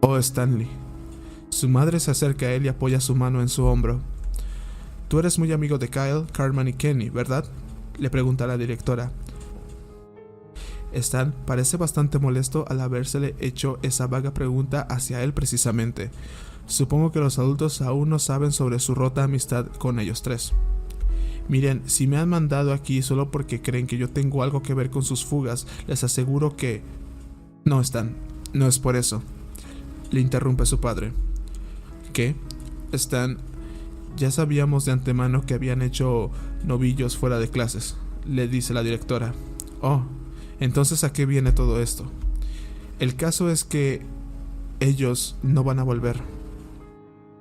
Oh, Stanley. Su madre se acerca a él y apoya su mano en su hombro. Tú eres muy amigo de Kyle, Cartman y Kenny, ¿verdad? Le pregunta la directora. Stan parece bastante molesto al habérsele hecho esa vaga pregunta hacia él precisamente. Supongo que los adultos aún no saben sobre su rota amistad con ellos tres. Miren, si me han mandado aquí solo porque creen que yo tengo algo que ver con sus fugas, les aseguro que... No, Stan, no es por eso. Le interrumpe su padre. ¿Qué? Stan, ya sabíamos de antemano que habían hecho novillos fuera de clases, le dice la directora. Oh, entonces ¿a qué viene todo esto? El caso es que ellos no van a volver.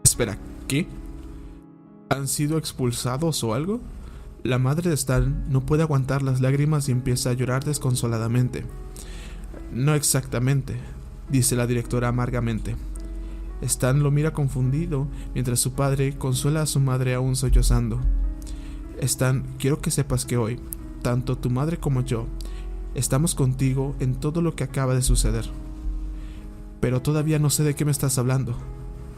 Espera, ¿qué? ¿Han sido expulsados o algo? La madre de Stan no puede aguantar las lágrimas y empieza a llorar desconsoladamente. No exactamente, dice la directora amargamente. Stan lo mira confundido mientras su padre consuela a su madre aún sollozando. Stan, quiero que sepas que hoy, tanto tu madre como yo, estamos contigo en todo lo que acaba de suceder. Pero todavía no sé de qué me estás hablando.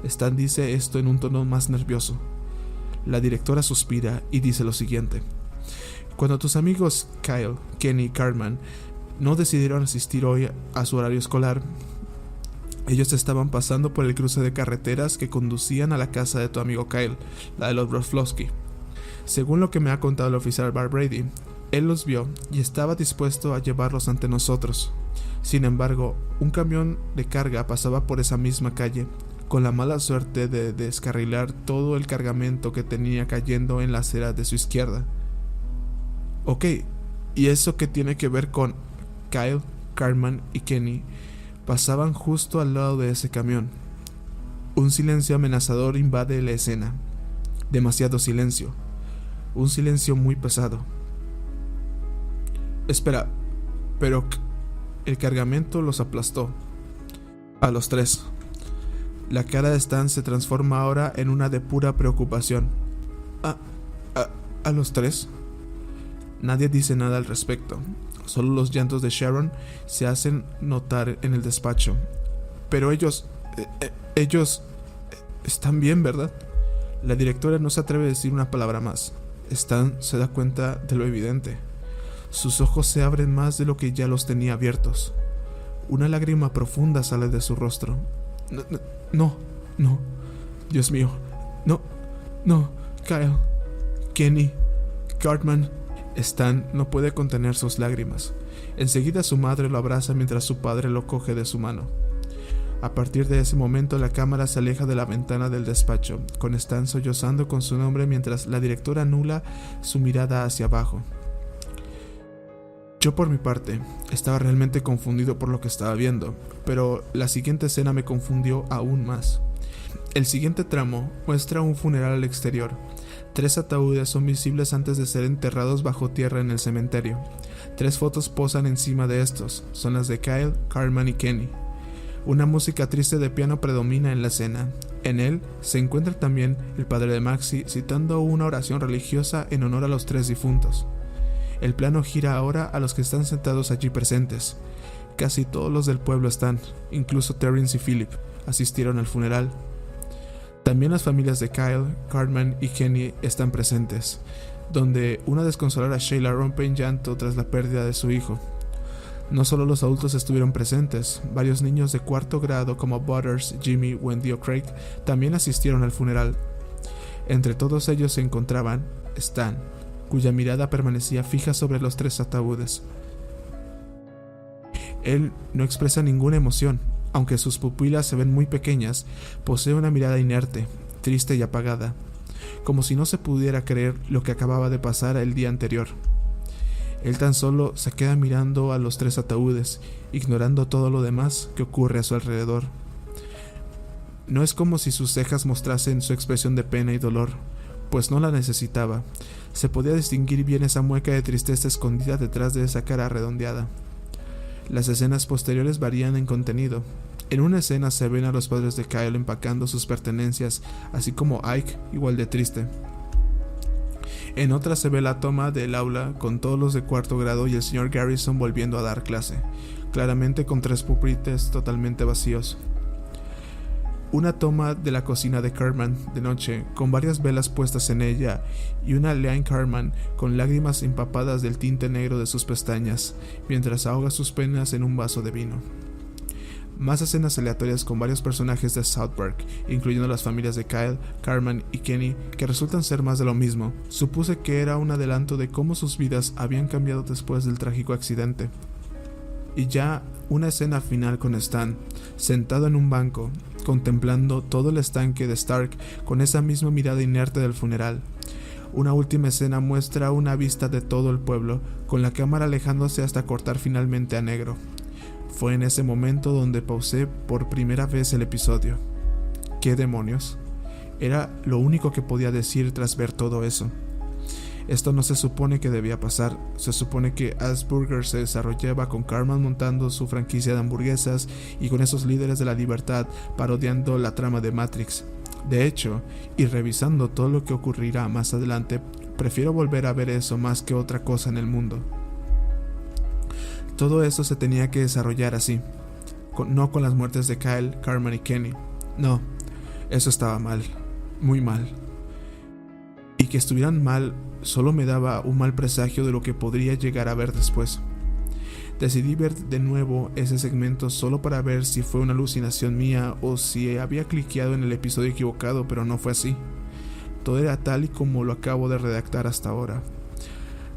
Stan dice esto en un tono más nervioso. La directora suspira y dice lo siguiente. Cuando tus amigos Kyle, Kenny y Cartman no decidieron asistir hoy a su horario escolar, ellos estaban pasando por el cruce de carreteras que conducían a la casa de tu amigo Kyle, la de los Broflovski. Según lo que me ha contado el oficial Bart Brady, él los vio y estaba dispuesto a llevarlos ante nosotros. Sin embargo, un camión de carga pasaba por esa misma calle, con la mala suerte de descarrilar todo el cargamento que tenía cayendo en la acera de su izquierda. Ok, ¿y eso qué tiene que ver con Kyle, Cartman y Kenny? Pasaban justo al lado de ese camión. Un silencio amenazador invade la escena. Demasiado silencio. Un silencio muy pesado. Espera, pero el cargamento los aplastó. A los tres. La cara de Stan se transforma ahora en una de pura preocupación. ¿A los tres? Nadie dice nada al respecto. Solo los llantos de Sharon se hacen notar en el despacho. Pero ellos están bien, ¿verdad? La directora no se atreve a decir una palabra más. Stan se da cuenta de lo evidente. Sus ojos se abren más de lo que ya los tenía abiertos. Una lágrima profunda sale de su rostro. No, Dios mío, no, Kyle, Kenny, Cartman. Stan no puede contener sus lágrimas. Enseguida su madre lo abraza mientras su padre lo coge de su mano. A partir de ese momento la cámara se aleja de la ventana del despacho, con Stan sollozando con su nombre mientras la directora anula su mirada hacia abajo. Yo por mi parte, estaba realmente confundido por lo que estaba viendo, pero la siguiente escena me confundió aún más. El siguiente tramo muestra un funeral al exterior. 3 ataúdes son visibles antes de ser enterrados bajo tierra en el cementerio. 3 fotos posan encima de estos, son las de Kyle, Cartman y Kenny. Una música triste de piano predomina en la escena. En él se encuentra también el padre de Maxie citando una oración religiosa en honor a los 3 difuntos. El plano gira ahora a los que están sentados allí presentes. Casi todos los del pueblo están, incluso Terrence y Philip, asistieron al funeral. También las familias de Kyle, Cartman y Kenny están presentes, donde una desconsolada Sheila rompe en llanto tras la pérdida de su hijo. No solo los adultos estuvieron presentes, varios niños de 4º grado como Butters, Jimmy, Wendy o Craig también asistieron al funeral. Entre todos ellos se encontraban Stan, cuya mirada permanecía fija sobre los 3 ataúdes. Él no expresa ninguna emoción, aunque sus pupilas se ven muy pequeñas. Posee una mirada inerte, triste y apagada, como si no se pudiera creer lo que acababa de pasar el día anterior. Él tan solo se queda mirando a los 3 ataúdes, ignorando todo lo demás que ocurre a su alrededor. No es como si sus cejas mostrasen su expresión de pena y dolor, pues no la necesitaba. Se podía distinguir bien esa mueca de tristeza escondida detrás de esa cara redondeada. Las escenas posteriores varían en contenido. En una escena se ven a los padres de Kyle empacando sus pertenencias, así como Ike, igual de triste. En otra se ve la toma del aula con todos los de 4º grado y el señor Garrison volviendo a dar clase, claramente con 3 pupitres totalmente vacíos. Una toma de la cocina de Cartman de noche, con varias velas puestas en ella, y una Lyanne Cartman con lágrimas empapadas del tinte negro de sus pestañas, mientras ahoga sus penas en un vaso de vino. Más escenas aleatorias con varios personajes de South Park, incluyendo las familias de Kyle, Cartman y Kenny, que resultan ser más de lo mismo. Supuse que era un adelanto de cómo sus vidas habían cambiado después del trágico accidente. Y ya una escena final con Stan, sentado en un banco, contemplando todo el estanque de Stark con esa misma mirada inerte del funeral. Una última escena muestra una vista de todo el pueblo, con la cámara alejándose hasta cortar finalmente a negro. Fue en ese momento donde pausé por primera vez el episodio. ¿Qué demonios? Era lo único que podía decir tras ver todo eso. Esto no se supone que debía pasar. Se supone que Asburger se desarrollaba con Cartman montando su franquicia de hamburguesas y con esos líderes de la libertad parodiando la trama de Matrix. De hecho, y revisando todo lo que ocurrirá más adelante, prefiero volver a ver eso más que otra cosa en el mundo. Todo eso se tenía que desarrollar así, no con las muertes de Kyle, Cartman y Kenny. No, eso estaba mal, muy mal. Y que estuvieran mal solo me daba un mal presagio de lo que podría llegar a ver después. Decidí ver de nuevo ese segmento solo para ver si fue una alucinación mía o si había cliqueado en el episodio equivocado, pero no fue así. Todo era tal y como lo acabo de redactar hasta ahora.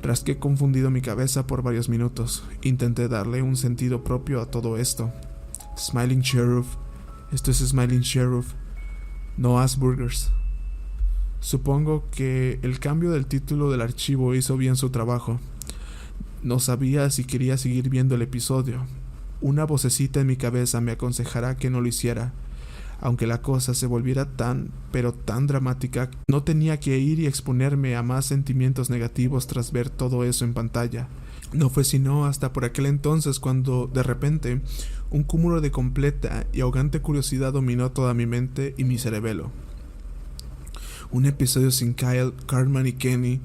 Rasqué confundido mi cabeza por varios minutos. Intenté darle un sentido propio a todo esto. Smiling Sheriff. Esto es Smiling Sheriff. No Asburgers. Supongo que el cambio del título del archivo hizo bien su trabajo. No sabía si quería seguir viendo el episodio. Una vocecita en mi cabeza me aconsejará que no lo hiciera. Aunque la cosa se volviera tan, pero tan dramática, no tenía que ir y exponerme a más sentimientos negativos tras ver todo eso en pantalla. No fue sino hasta por aquel entonces cuando, de repente, un cúmulo de completa y ahogante curiosidad dominó toda mi mente y mi cerebelo. Un episodio sin Kyle, Cartman y Kenny,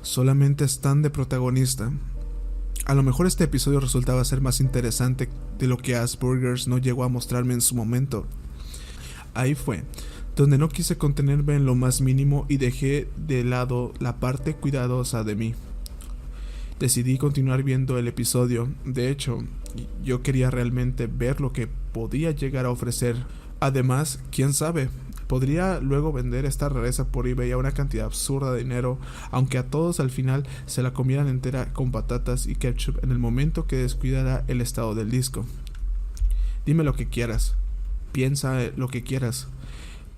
solamente Stan de protagonista. A lo mejor este episodio resultaba ser más interesante de lo que Asburgers no llegó a mostrarme en su momento. Ahí fue, donde no quise contenerme en lo más mínimo y dejé de lado la parte cuidadosa de mí. Decidí continuar viendo el episodio. De hecho, yo quería realmente ver lo que podía llegar a ofrecer. Además, quién sabe, podría luego vender esta rareza por eBay a una cantidad absurda de dinero, aunque a todos al final se la comieran entera con patatas y ketchup en el momento que descuidara el estado del disco. Dime lo que quieras, piensa lo que quieras,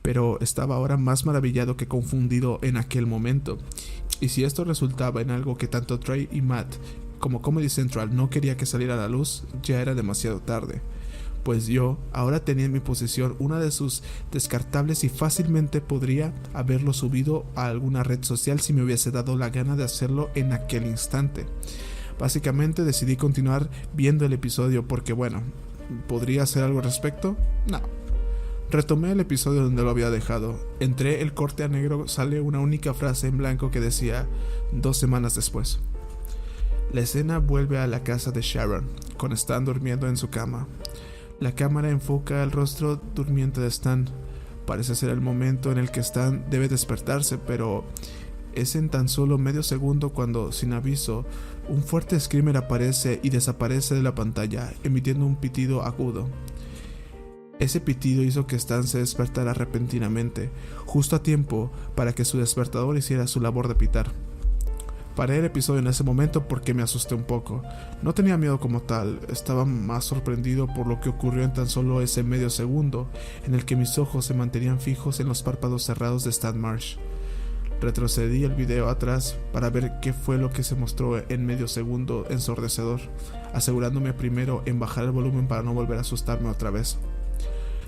pero estaba ahora más maravillado que confundido en aquel momento. Y si esto resultaba en algo que tanto Trey y Matt como Comedy Central no quería que saliera a la luz, ya era demasiado tarde. Pues yo ahora tenía en mi posesión una de sus descartables y fácilmente podría haberlo subido a alguna red social si me hubiese dado la gana de hacerlo en aquel instante. Básicamente decidí continuar viendo el episodio porque bueno, ¿podría hacer algo al respecto? No. Retomé el episodio donde lo había dejado. Entré el corte a negro, sale una única frase en blanco que decía 2 semanas después. La escena vuelve a la casa de Sharon, con Stan durmiendo en su cama. La cámara enfoca el rostro durmiente de Stan. Parece ser el momento en el que Stan debe despertarse, pero es en tan solo medio segundo cuando, sin aviso, un fuerte screamer aparece y desaparece de la pantalla, emitiendo un pitido agudo. Ese pitido hizo que Stan se despertara repentinamente, justo a tiempo para que su despertador hiciera su labor de pitar. Paré el episodio en ese momento porque me asusté un poco. No tenía miedo como tal, estaba más sorprendido por lo que ocurrió en tan solo ese medio segundo, en el que mis ojos se mantenían fijos en los párpados cerrados de Stan Marsh. Retrocedí el video atrás para ver qué fue lo que se mostró en medio segundo ensordecedor, asegurándome primero en bajar el volumen para no volver a asustarme otra vez.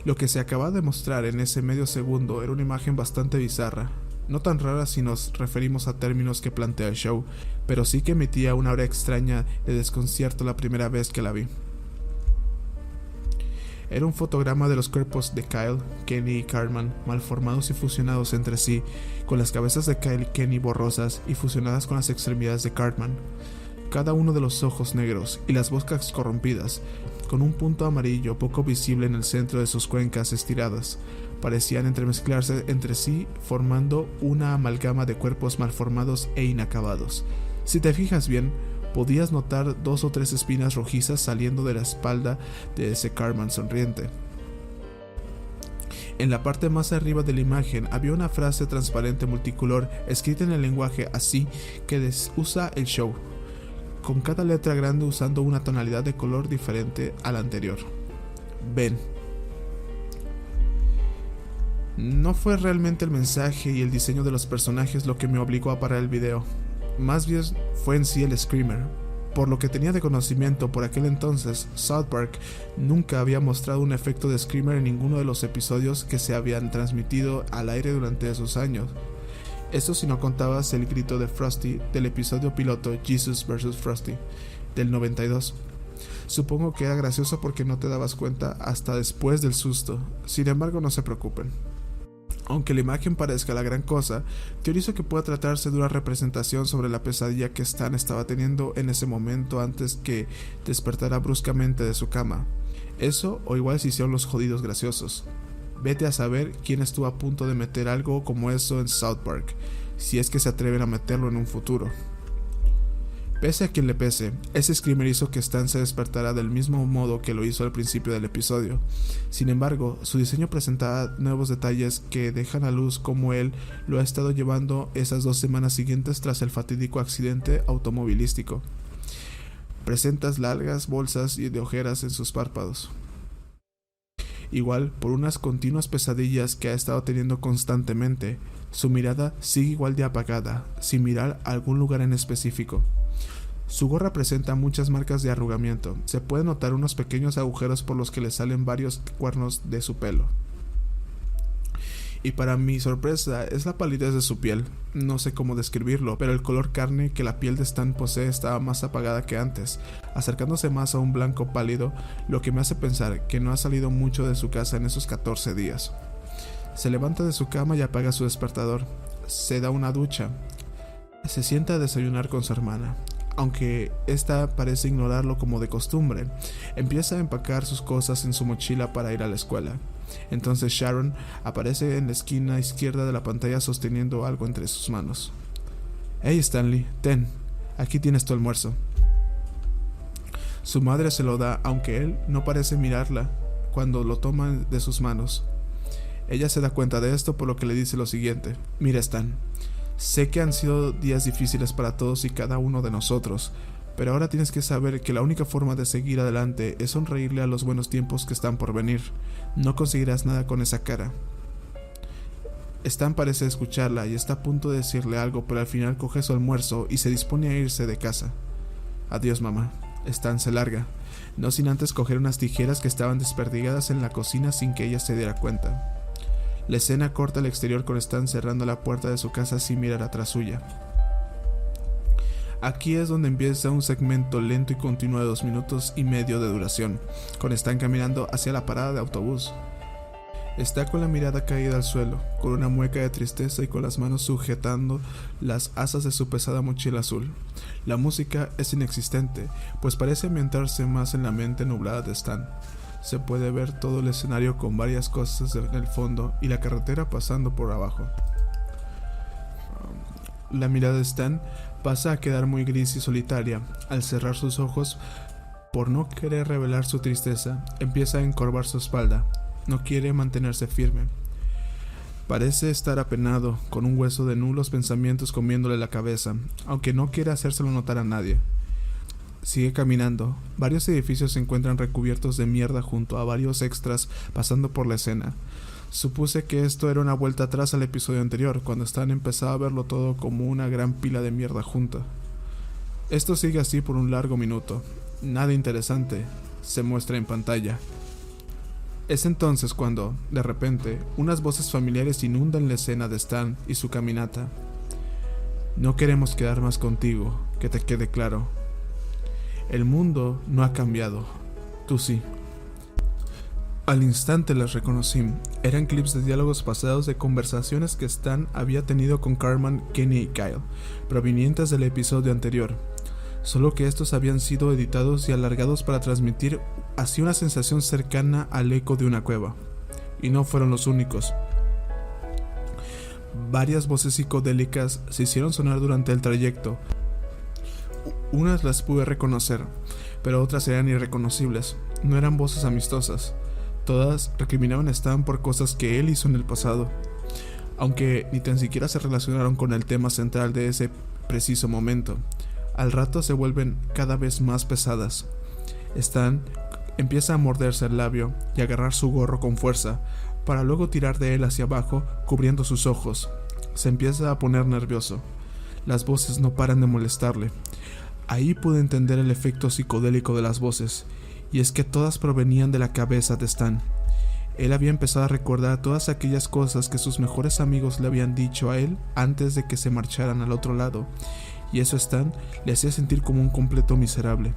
Lo que se acababa de mostrar en ese medio segundo era una imagen bastante bizarra. No tan rara si nos referimos a términos que plantea el show, pero sí que emitía una aura extraña de desconcierto la primera vez que la vi. Era un fotograma de los cuerpos de Kyle, Kenny y Cartman, malformados y fusionados entre sí, con las cabezas de Kyle y Kenny borrosas y fusionadas con las extremidades de Cartman. Cada uno de los ojos negros y las bocas corrompidas, con un punto amarillo poco visible en el centro de sus cuencas estiradas. Parecían entremezclarse entre sí, formando una amalgama de cuerpos malformados e inacabados. Si te fijas bien, podías notar 2 o 3 espinas rojizas saliendo de la espalda de ese Cartman sonriente. En la parte más arriba de la imagen había una frase transparente multicolor escrita en el lenguaje así que usa el show, con cada letra grande usando una tonalidad de color diferente a la anterior. Ven. No fue realmente el mensaje y el diseño de los personajes lo que me obligó a parar el video, más bien fue en sí el screamer. Por lo que tenía de conocimiento por aquel entonces, South Park nunca había mostrado un efecto de screamer en ninguno de los episodios que se habían transmitido al aire durante esos años. Esto si no contabas el grito de Frosty del episodio piloto Jesus vs. Frosty del 92. Supongo que era gracioso porque no te dabas cuenta hasta después del susto. Sin embargo, no se preocupen. Aunque la imagen parezca la gran cosa, teorizo que pueda tratarse de una representación sobre la pesadilla que Stan estaba teniendo en ese momento antes que despertara bruscamente de su cama. Eso o igual se hicieron los jodidos graciosos. Vete a saber quién estuvo a punto de meter algo como eso en South Park, si es que se atreven a meterlo en un futuro. Pese a quien le pese, ese screamer hizo que Stan se despertara del mismo modo que lo hizo al principio del episodio. Sin embargo, su diseño presentaba nuevos detalles que dejan a luz cómo él lo ha estado llevando esas 2 semanas siguientes tras el fatídico accidente automovilístico. Presentas largas bolsas de ojeras en sus párpados. Igual, por unas continuas pesadillas que ha estado teniendo constantemente, su mirada sigue igual de apagada, sin mirar a algún lugar en específico. Su gorra presenta muchas marcas de arrugamiento. Se pueden notar unos pequeños agujeros por los que le salen varios cuernos de su pelo. Y para mi sorpresa es la palidez de su piel. No sé cómo describirlo, pero el color carne que la piel de Stan posee estaba más apagada que antes, acercándose más a un blanco pálido, lo que me hace pensar que no ha salido mucho de su casa en esos 14 días. Se levanta de su cama y apaga su despertador. Se da una ducha. Se sienta a desayunar con su hermana. Aunque esta parece ignorarlo como de costumbre, empieza a empacar sus cosas en su mochila para ir a la escuela. Entonces Sharon aparece en la esquina izquierda de la pantalla sosteniendo algo entre sus manos. «Hey Stanley, ten, aquí tienes tu almuerzo». Su madre se lo da, aunque él no parece mirarla cuando lo toma de sus manos. Ella se da cuenta de esto, por lo que le dice lo siguiente: «Mira Stan, sé que han sido días difíciles para todos y cada uno de nosotros, pero ahora tienes que saber que la única forma de seguir adelante es sonreírle a los buenos tiempos que están por venir. No conseguirás nada con esa cara». Stan parece escucharla y está a punto de decirle algo, pero al final coge su almuerzo y se dispone a irse de casa. «Adiós, mamá». Stan se larga, no sin antes coger unas tijeras que estaban desperdigadas en la cocina sin que ella se diera cuenta. La escena corta al exterior con Stan cerrando la puerta de su casa sin mirar atrás suya. Aquí es donde empieza un segmento lento y continuo de 2 minutos y medio de duración, con Stan caminando hacia la parada de autobús. Está con la mirada caída al suelo, con una mueca de tristeza y con las manos sujetando las asas de su pesada mochila azul. La música es inexistente, pues parece ambientarse más en la mente nublada de Stan. Se puede ver todo el escenario con varias cosas en el fondo y la carretera pasando por abajo. La mirada de Stan pasa a quedar muy gris y solitaria. Al cerrar sus ojos, por no querer revelar su tristeza, empieza a encorvar su espalda. No quiere mantenerse firme. Parece estar apenado, con un hueso de nulos pensamientos comiéndole la cabeza, aunque no quiere hacérselo notar a nadie. Sigue caminando. Varios edificios se encuentran recubiertos de mierda junto a varios extras pasando por la escena. Supuse que esto era una vuelta atrás al episodio anterior, cuando Stan empezaba a verlo todo como una gran pila de mierda junta. Esto sigue así por un largo minuto. Nada interesante se muestra en pantalla. Es entonces cuando, de repente, unas voces familiares inundan la escena de Stan y su caminata. «No queremos quedar más contigo, que te quede claro. El mundo no ha cambiado, tú sí». Al instante las reconocí. Eran clips de diálogos pasados de conversaciones que Stan había tenido con Cartman, Kenny y Kyle, provenientes del episodio anterior, solo que estos habían sido editados y alargados para transmitir hacía una sensación cercana al eco de una cueva. Y no fueron los únicos. Varias voces psicodélicas se hicieron sonar durante el trayecto. Unas las pude reconocer, pero otras eran irreconocibles. No eran voces amistosas. Todas recriminaban a Stan por cosas que él hizo en el pasado, aunque ni tan siquiera se relacionaron con el tema central de ese preciso momento. Al rato se vuelven cada vez más pesadas. Stan empieza a morderse el labio y a agarrar su gorro con fuerza, para luego tirar de él hacia abajo, cubriendo sus ojos. Se empieza a poner nervioso. Las voces no paran de molestarle. Ahí pude entender el efecto psicodélico de las voces, y es que todas provenían de la cabeza de Stan. Él había empezado a recordar todas aquellas cosas que sus mejores amigos le habían dicho a él antes de que se marcharan al otro lado, y eso a Stan le hacía sentir como un completo miserable,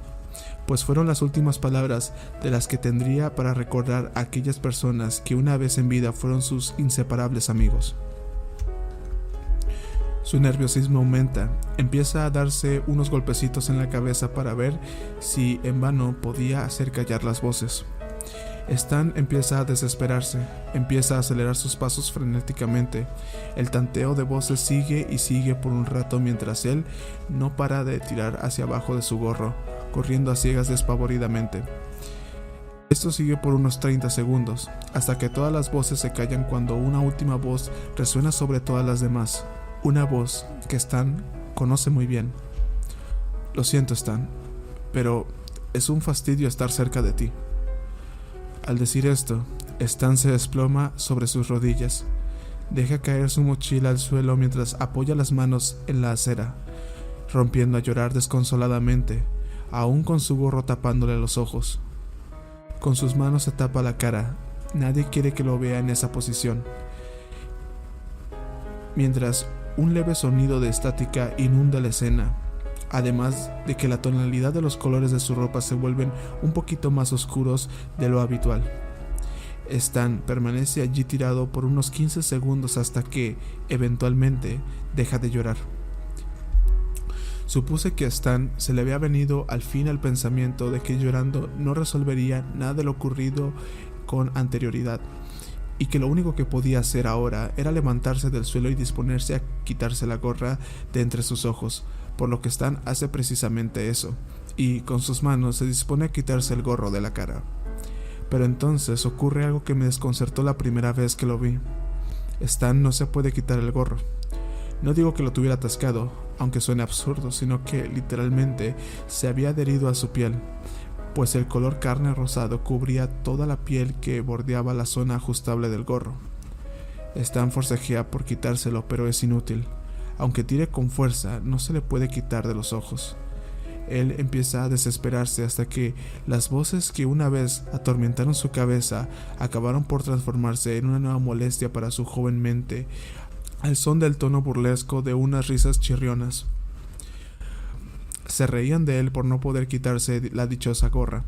pues fueron las últimas palabras de las que tendría para recordar a aquellas personas que una vez en vida fueron sus inseparables amigos. Su nerviosismo aumenta, empieza a darse unos golpecitos en la cabeza para ver si en vano podía hacer callar las voces. Stan empieza a desesperarse, empieza a acelerar sus pasos frenéticamente. El tanteo de voces sigue y sigue por un rato mientras él no para de tirar hacia abajo de su gorro, corriendo a ciegas despavoridamente. Esto sigue por unos 30 segundos, hasta que todas las voces se callan cuando una última voz resuena sobre todas las demás. Una voz que Stan conoce muy bien. Lo siento, Stan, pero es un fastidio estar cerca de ti. Al decir esto, Stan se desploma sobre sus rodillas. Deja caer su mochila al suelo mientras apoya las manos en la acera, rompiendo a llorar desconsoladamente, aún con su gorro tapándole los ojos. Con sus manos se tapa la cara. Nadie quiere que lo vea en esa posición. Mientras un leve sonido de estática inunda la escena, además de que la tonalidad de los colores de su ropa se vuelven un poquito más oscuros de lo habitual. Stan permanece allí tirado por unos 15 segundos hasta que, eventualmente, deja de llorar. Supuse que a Stan se le había venido al fin el pensamiento de que llorando no resolvería nada de lo ocurrido con anterioridad, y que lo único que podía hacer ahora era levantarse del suelo y disponerse a quitarse la gorra de entre sus ojos, por lo que Stan hace precisamente eso, y con sus manos se dispone a quitarse el gorro de la cara. Pero entonces ocurre algo que me desconcertó la primera vez que lo vi. Stan no se puede quitar el gorro. No digo que lo tuviera atascado, aunque suene absurdo, sino que literalmente se había adherido a su piel, pues el color carne rosado cubría toda la piel que bordeaba la zona ajustable del gorro. Stan forcejea por quitárselo, pero es inútil. Aunque tire con fuerza, no se le puede quitar de los ojos. Él empieza a desesperarse hasta que las voces que una vez atormentaron su cabeza acabaron por transformarse en una nueva molestia para su joven mente, al son del tono burlesco de unas risas chirrionas. Se reían de él por no poder quitarse la dichosa gorra.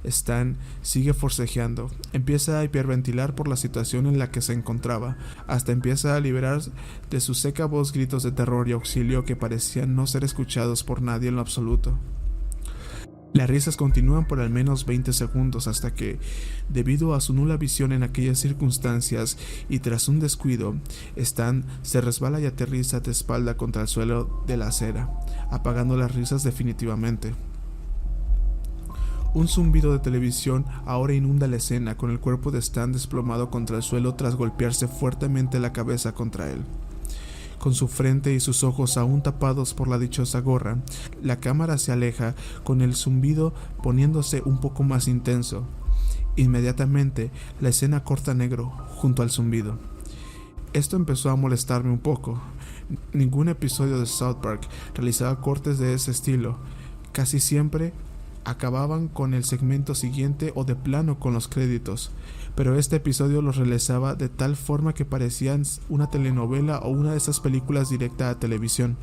Stan sigue forcejeando, empieza a hiperventilar por la situación en la que se encontraba, hasta empieza a liberar de su seca voz gritos de terror y auxilio que parecían no ser escuchados por nadie en lo absoluto. Las risas continúan por al menos 20 segundos hasta que, debido a su nula visión en aquellas circunstancias y tras un descuido, Stan se resbala y aterriza de espalda contra el suelo de la acera, apagando las risas definitivamente. Un zumbido de televisión ahora inunda la escena con el cuerpo de Stan desplomado contra el suelo tras golpearse fuertemente la cabeza contra él. Con su frente y sus ojos aún tapados por la dichosa gorra, la cámara se aleja con el zumbido poniéndose un poco más intenso. Inmediatamente, la escena corta negro junto al zumbido. Esto empezó a molestarme un poco. Ningún episodio de South Park realizaba cortes de ese estilo. Casi siempre acababan con el segmento siguiente o de plano con los créditos, pero este episodio los realizaba de tal forma que parecían una telenovela o una de esas películas directa a televisión.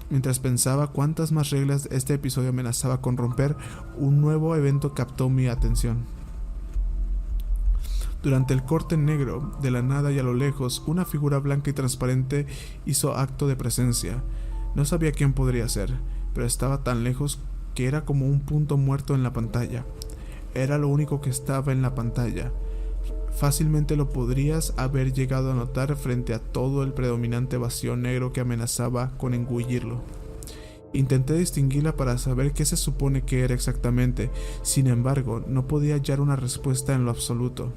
Mientras pensaba cuántas más reglas este episodio amenazaba con romper, un nuevo evento captó mi atención. Durante el corte negro, de la nada y a lo lejos, una figura blanca y transparente hizo acto de presencia. No sabía quién podría ser, pero estaba tan lejos que era como un punto muerto en la pantalla. era lo único que estaba en la pantalla. Fácilmente lo podrías haber llegado a notar frente a todo el predominante vacío negro que amenazaba con engullirlo. Intenté distinguirla para saber qué se supone que era exactamente, sin embargo, no podía hallar una respuesta en lo absoluto.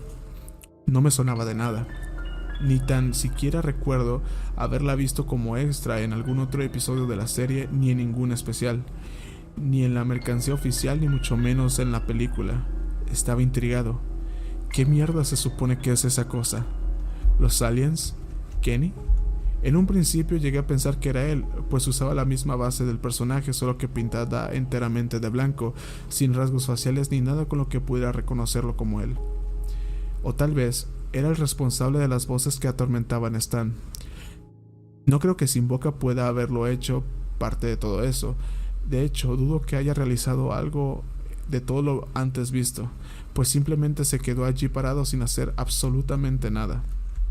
No me sonaba de nada. Ni tan siquiera recuerdo haberla visto como extra en algún otro episodio de la serie, ni en ningún especial, ni en la mercancía oficial, ni mucho menos en la película. Estaba intrigado. ¿Qué mierda se supone que es esa cosa? ¿Los aliens? ¿Kenny? En un principio llegué a pensar que era él, pues usaba la misma base del personaje, solo que pintada enteramente de blanco, sin rasgos faciales ni nada con lo que pudiera reconocerlo como él. O tal vez era el responsable de las voces que atormentaban a Stan. No creo que Sin Boca pueda haberlo hecho parte de todo eso. De hecho, dudo que haya realizado algo de todo lo antes visto, pues simplemente se quedó allí parado sin hacer absolutamente nada.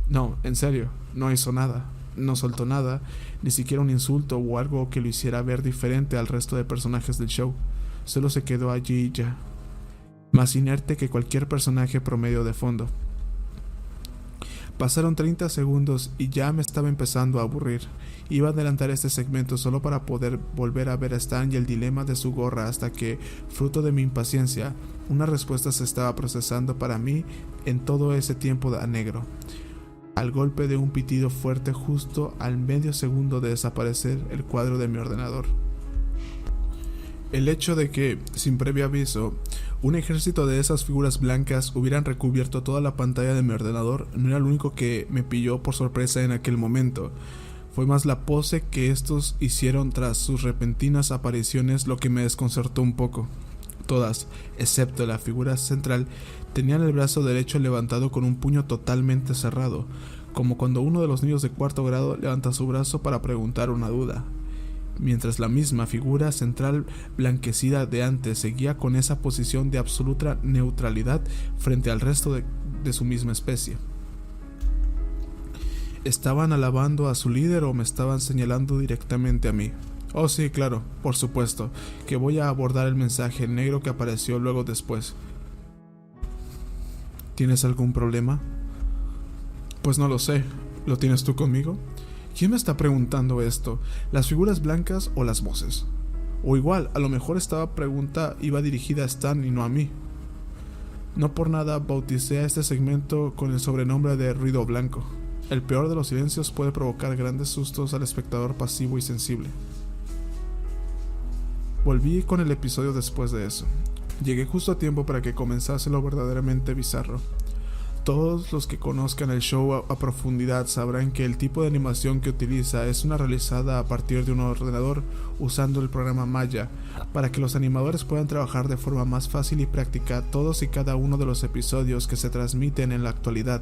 No, en serio, no hizo nada, no soltó nada, ni siquiera un insulto o algo que lo hiciera ver diferente al resto de personajes del show. Solo se quedó allí y ya, más inerte que cualquier personaje promedio de fondo. Pasaron 30 segundos y ya me estaba empezando a aburrir. Iba a adelantar este segmento solo para poder volver a ver a Stan y el dilema de su gorra hasta que, fruto de mi impaciencia, una respuesta se estaba procesando para mí en todo ese tiempo a negro. Al golpe de un pitido fuerte justo al medio segundo de desaparecer el cuadro de mi ordenador. El hecho de que, sin previo aviso, un ejército de esas figuras blancas hubieran recubierto toda la pantalla de mi ordenador no era lo único que me pilló por sorpresa en aquel momento. Fue más la pose que estos hicieron tras sus repentinas apariciones lo que me desconcertó un poco. Todas, excepto la figura central, tenían el brazo derecho levantado con un puño totalmente cerrado, como cuando uno de los niños de 4º grado levanta su brazo para preguntar una duda, mientras la misma figura central blanquecida de antes seguía con esa posición de absoluta neutralidad frente al resto de su misma especie. ¿Estaban alabando a su líder o me estaban señalando directamente a mí? Oh sí, claro, por supuesto, que voy a abordar el mensaje negro que apareció luego después. ¿Tienes algún problema? Pues no lo sé. ¿Lo tienes tú conmigo? ¿Quién me está preguntando esto? ¿Las figuras blancas o las voces? O igual, a lo mejor esta pregunta iba dirigida a Stan y no a mí. No por nada bauticé a este segmento con el sobrenombre de ruido blanco. El peor de los silencios puede provocar grandes sustos al espectador pasivo y sensible. Volví con el episodio después de eso. Llegué justo a tiempo para que comenzase lo verdaderamente bizarro. Todos los que conozcan el show a profundidad sabrán que el tipo de animación que utiliza es una realizada a partir de un ordenador usando el programa Maya, para que los animadores puedan trabajar de forma más fácil y práctica todos y cada uno de los episodios que se transmiten en la actualidad.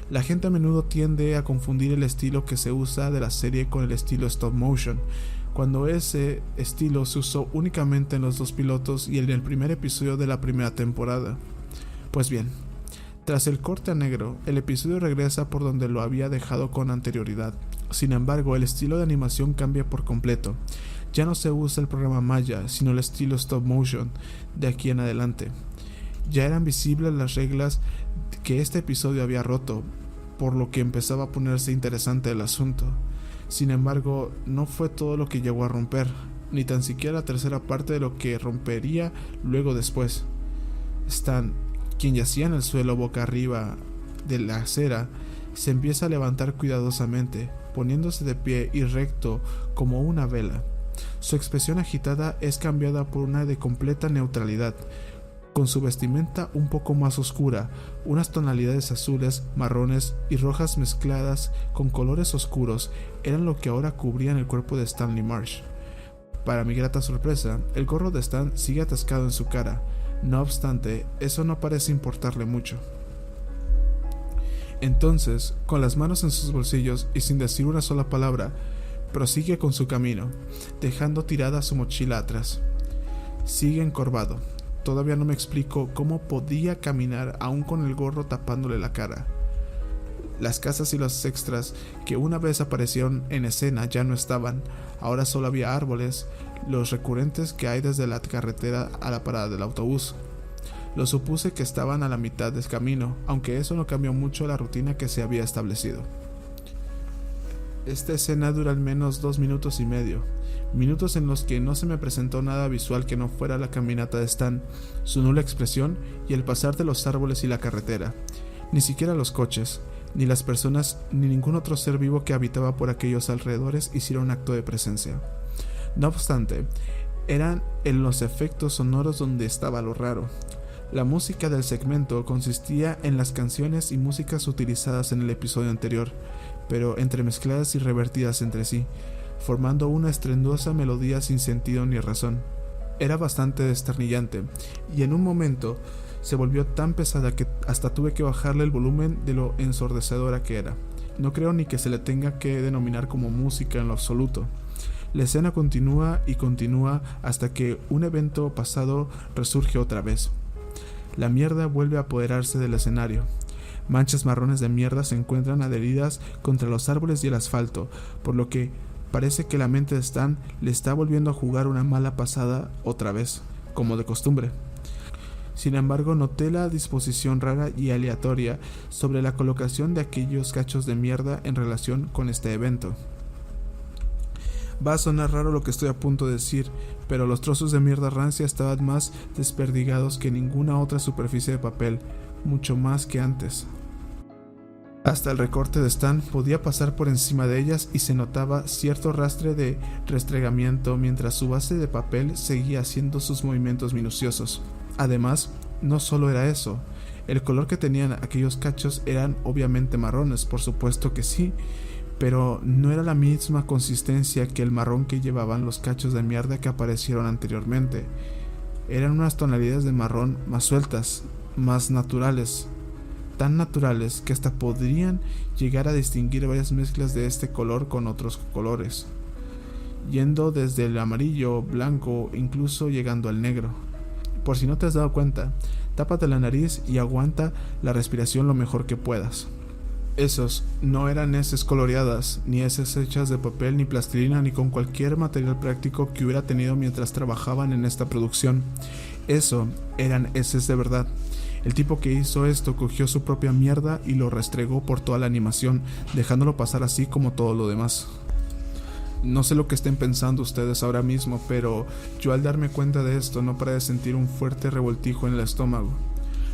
La gente a menudo tiende a confundir el estilo que se usa de la serie con el estilo stop motion, cuando ese estilo se usó únicamente en los 2 pilotos y en el primer episodio de la primera temporada. Pues bien, tras el corte a negro, el episodio regresa por donde lo había dejado con anterioridad. Sin embargo, el estilo de animación cambia por completo. Ya no se usa el programa Maya, sino el estilo stop motion de aquí en adelante. Ya eran visibles las reglas que este episodio había roto, por lo que empezaba a ponerse interesante el asunto. Sin embargo, no fue todo lo que llegó a romper, ni tan siquiera la tercera parte de lo que rompería luego después. Stan, quien yacía en el suelo boca arriba de la acera, se empieza a levantar cuidadosamente, poniéndose de pie y recto como una vela. Su expresión agitada es cambiada por una de completa neutralidad, con su vestimenta un poco más oscura, unas tonalidades azules, marrones y rojas mezcladas con colores oscuros eran lo que ahora cubrían el cuerpo de Stanley Marsh. Para mi grata sorpresa, el gorro de Stan sigue atascado en su cara. No obstante, eso no parece importarle mucho. Entonces, con las manos en sus bolsillos y sin decir una sola palabra, prosigue con su camino, dejando tirada su mochila atrás. Sigue encorvado. Todavía no me explico cómo podía caminar aún con el gorro tapándole la cara. Las casas y los extras que una vez aparecieron en escena ya no estaban. Ahora solo había árboles, los recurrentes que hay desde la carretera a la parada del autobús. Lo supuse que estaban a la mitad del camino, aunque eso no cambió mucho la rutina que se había establecido. Esta escena dura al menos 2 minutos y medio, minutos en los que no se me presentó nada visual que no fuera la caminata de Stan, su nula expresión y el pasar de los árboles y la carretera. Ni siquiera los coches, ni las personas, ni ningún otro ser vivo que habitaba por aquellos alrededores hicieron acto de presencia. No obstante, eran en los efectos sonoros donde estaba lo raro. La música del segmento consistía en las canciones y músicas utilizadas en el episodio anterior, pero entremezcladas y revertidas entre sí, formando una estruendosa melodía sin sentido ni razón. Era bastante desternillante, y en un momento se volvió tan pesada que hasta tuve que bajarle el volumen de lo ensordecedora que era. No creo ni que se le tenga que denominar como música en lo absoluto. La escena continúa y continúa hasta que un evento pasado resurge otra vez. La mierda vuelve a apoderarse del escenario. Manchas marrones de mierda se encuentran adheridas contra los árboles y el asfalto, por lo que parece que la mente de Stan le está volviendo a jugar una mala pasada otra vez, como de costumbre. Sin embargo, noté la disposición rara y aleatoria sobre la colocación de aquellos cachos de mierda en relación con este evento. Va a sonar raro lo que estoy a punto de decir, pero los trozos de mierda rancia estaban más desperdigados que ninguna otra superficie de papel, mucho más que antes. Hasta el recorte de Stan podía pasar por encima de ellas y se notaba cierto rastre de restregamiento mientras su base de papel seguía haciendo sus movimientos minuciosos. Además, no solo era eso, el color que tenían aquellos cachos eran obviamente marrones, por supuesto que sí, pero no era la misma consistencia que el marrón que llevaban los cachos de mierda que aparecieron anteriormente. Eran unas tonalidades de marrón más sueltas, más naturales, tan naturales que hasta podrían llegar a distinguir varias mezclas de este color con otros colores, yendo desde el amarillo, blanco, incluso llegando al negro. Por si no te has dado cuenta, tápate la nariz y aguanta la respiración lo mejor que puedas. Esos no eran heces coloreadas, ni heces hechas de papel, ni plastilina, ni con cualquier material práctico que hubiera tenido mientras trabajaban en esta producción. Eso eran heces de verdad. El tipo que hizo esto cogió su propia mierda y lo restregó por toda la animación, dejándolo pasar así como todo lo demás. No sé lo que estén pensando ustedes ahora mismo, pero yo al darme cuenta de esto no paré de sentir un fuerte revoltijo en el estómago.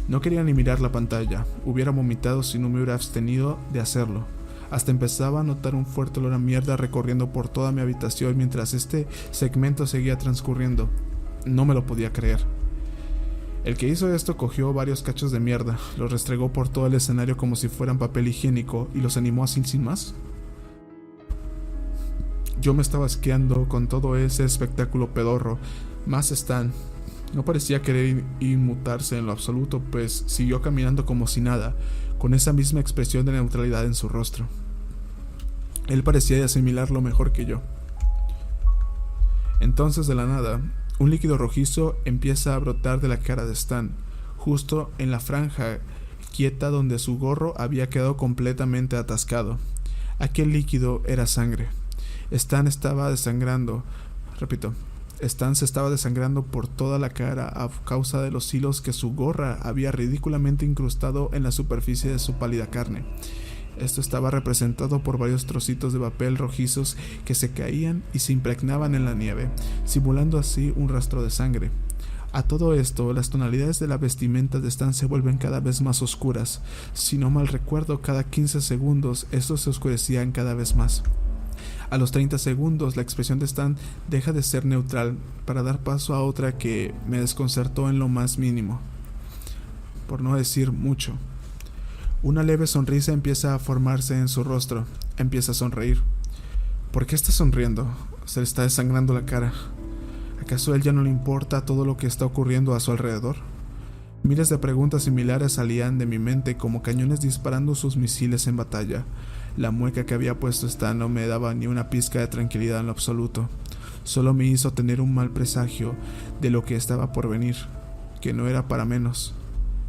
No quería ni mirar la pantalla, hubiera vomitado si no me hubiera abstenido de hacerlo. Hasta empezaba a notar un fuerte olor a mierda recorriendo por toda mi habitación mientras este segmento seguía transcurriendo. No me lo podía creer. El que hizo esto cogió varios cachos de mierda, los restregó por todo el escenario como si fueran papel higiénico y los animó así sin más. Yo me estaba asqueando con todo ese espectáculo pedorro, más Stan. No parecía querer inmutarse en lo absoluto, pues siguió caminando como si nada, con esa misma expresión de neutralidad en su rostro. Él parecía asimilarlo mejor que yo. Entonces, de la nada, un líquido rojizo empieza a brotar de la cara de Stan, justo en la franja quieta donde su gorro había quedado completamente atascado. Aquel líquido era sangre. Stan se estaba desangrando por toda la cara a causa de los hilos que su gorra había ridículamente incrustado en la superficie de su pálida carne. Esto estaba representado por varios trocitos de papel rojizos que se caían y se impregnaban en la nieve, simulando así un rastro de sangre. A todo esto, las tonalidades de la vestimenta de Stan se vuelven cada vez más oscuras. Si no mal recuerdo, cada 15 segundos estos se oscurecían cada vez más. A los 30 segundos, la expresión de Stan deja de ser neutral para dar paso a otra que me desconcertó en lo más mínimo, por no decir mucho. Una leve sonrisa empieza a formarse en su rostro. Empieza a sonreír. ¿Por qué está sonriendo? Se le está desangrando la cara. ¿Acaso a él ya no le importa todo lo que está ocurriendo a su alrededor? Miles de preguntas similares salían de mi mente como cañones disparando sus misiles en batalla. La mueca que había puesto Stan no me daba ni una pizca de tranquilidad en lo absoluto. Solo me hizo tener un mal presagio de lo que estaba por venir, que no era para menos.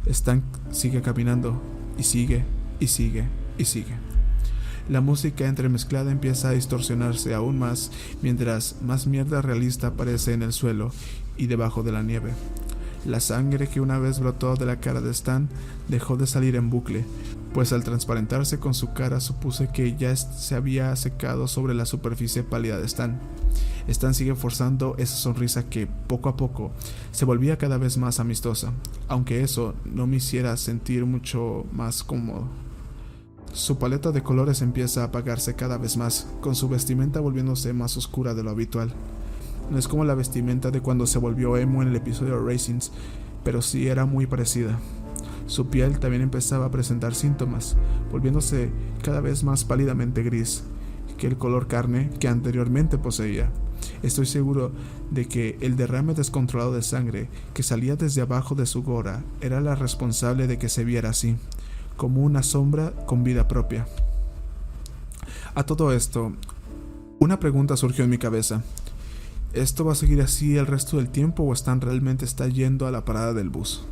Stan sigue caminando, y sigue, y sigue, y sigue. La música entremezclada empieza a distorsionarse aún más, mientras más mierda realista aparece en el suelo y debajo de la nieve. La sangre que una vez brotó de la cara de Stan dejó de salir en bucle, pues al transparentarse con su cara supuse que ya se había secado sobre la superficie pálida de Stan. Stan sigue forzando esa sonrisa que, poco a poco, se volvía cada vez más amistosa, aunque eso no me hiciera sentir mucho más cómodo. Su paleta de colores empieza a apagarse cada vez más, con su vestimenta volviéndose más oscura de lo habitual. No es como la vestimenta de cuando se volvió emo en el episodio de Racings, pero sí era muy parecida. Su piel también empezaba a presentar síntomas, volviéndose cada vez más pálidamente gris que el color carne que anteriormente poseía. Estoy seguro de que el derrame descontrolado de sangre que salía desde abajo de su gora era la responsable de que se viera así, como una sombra con vida propia. A todo esto, una pregunta surgió en mi cabeza. ¿Esto va a seguir así el resto del tiempo o Stan realmente está yendo a la parada del bus?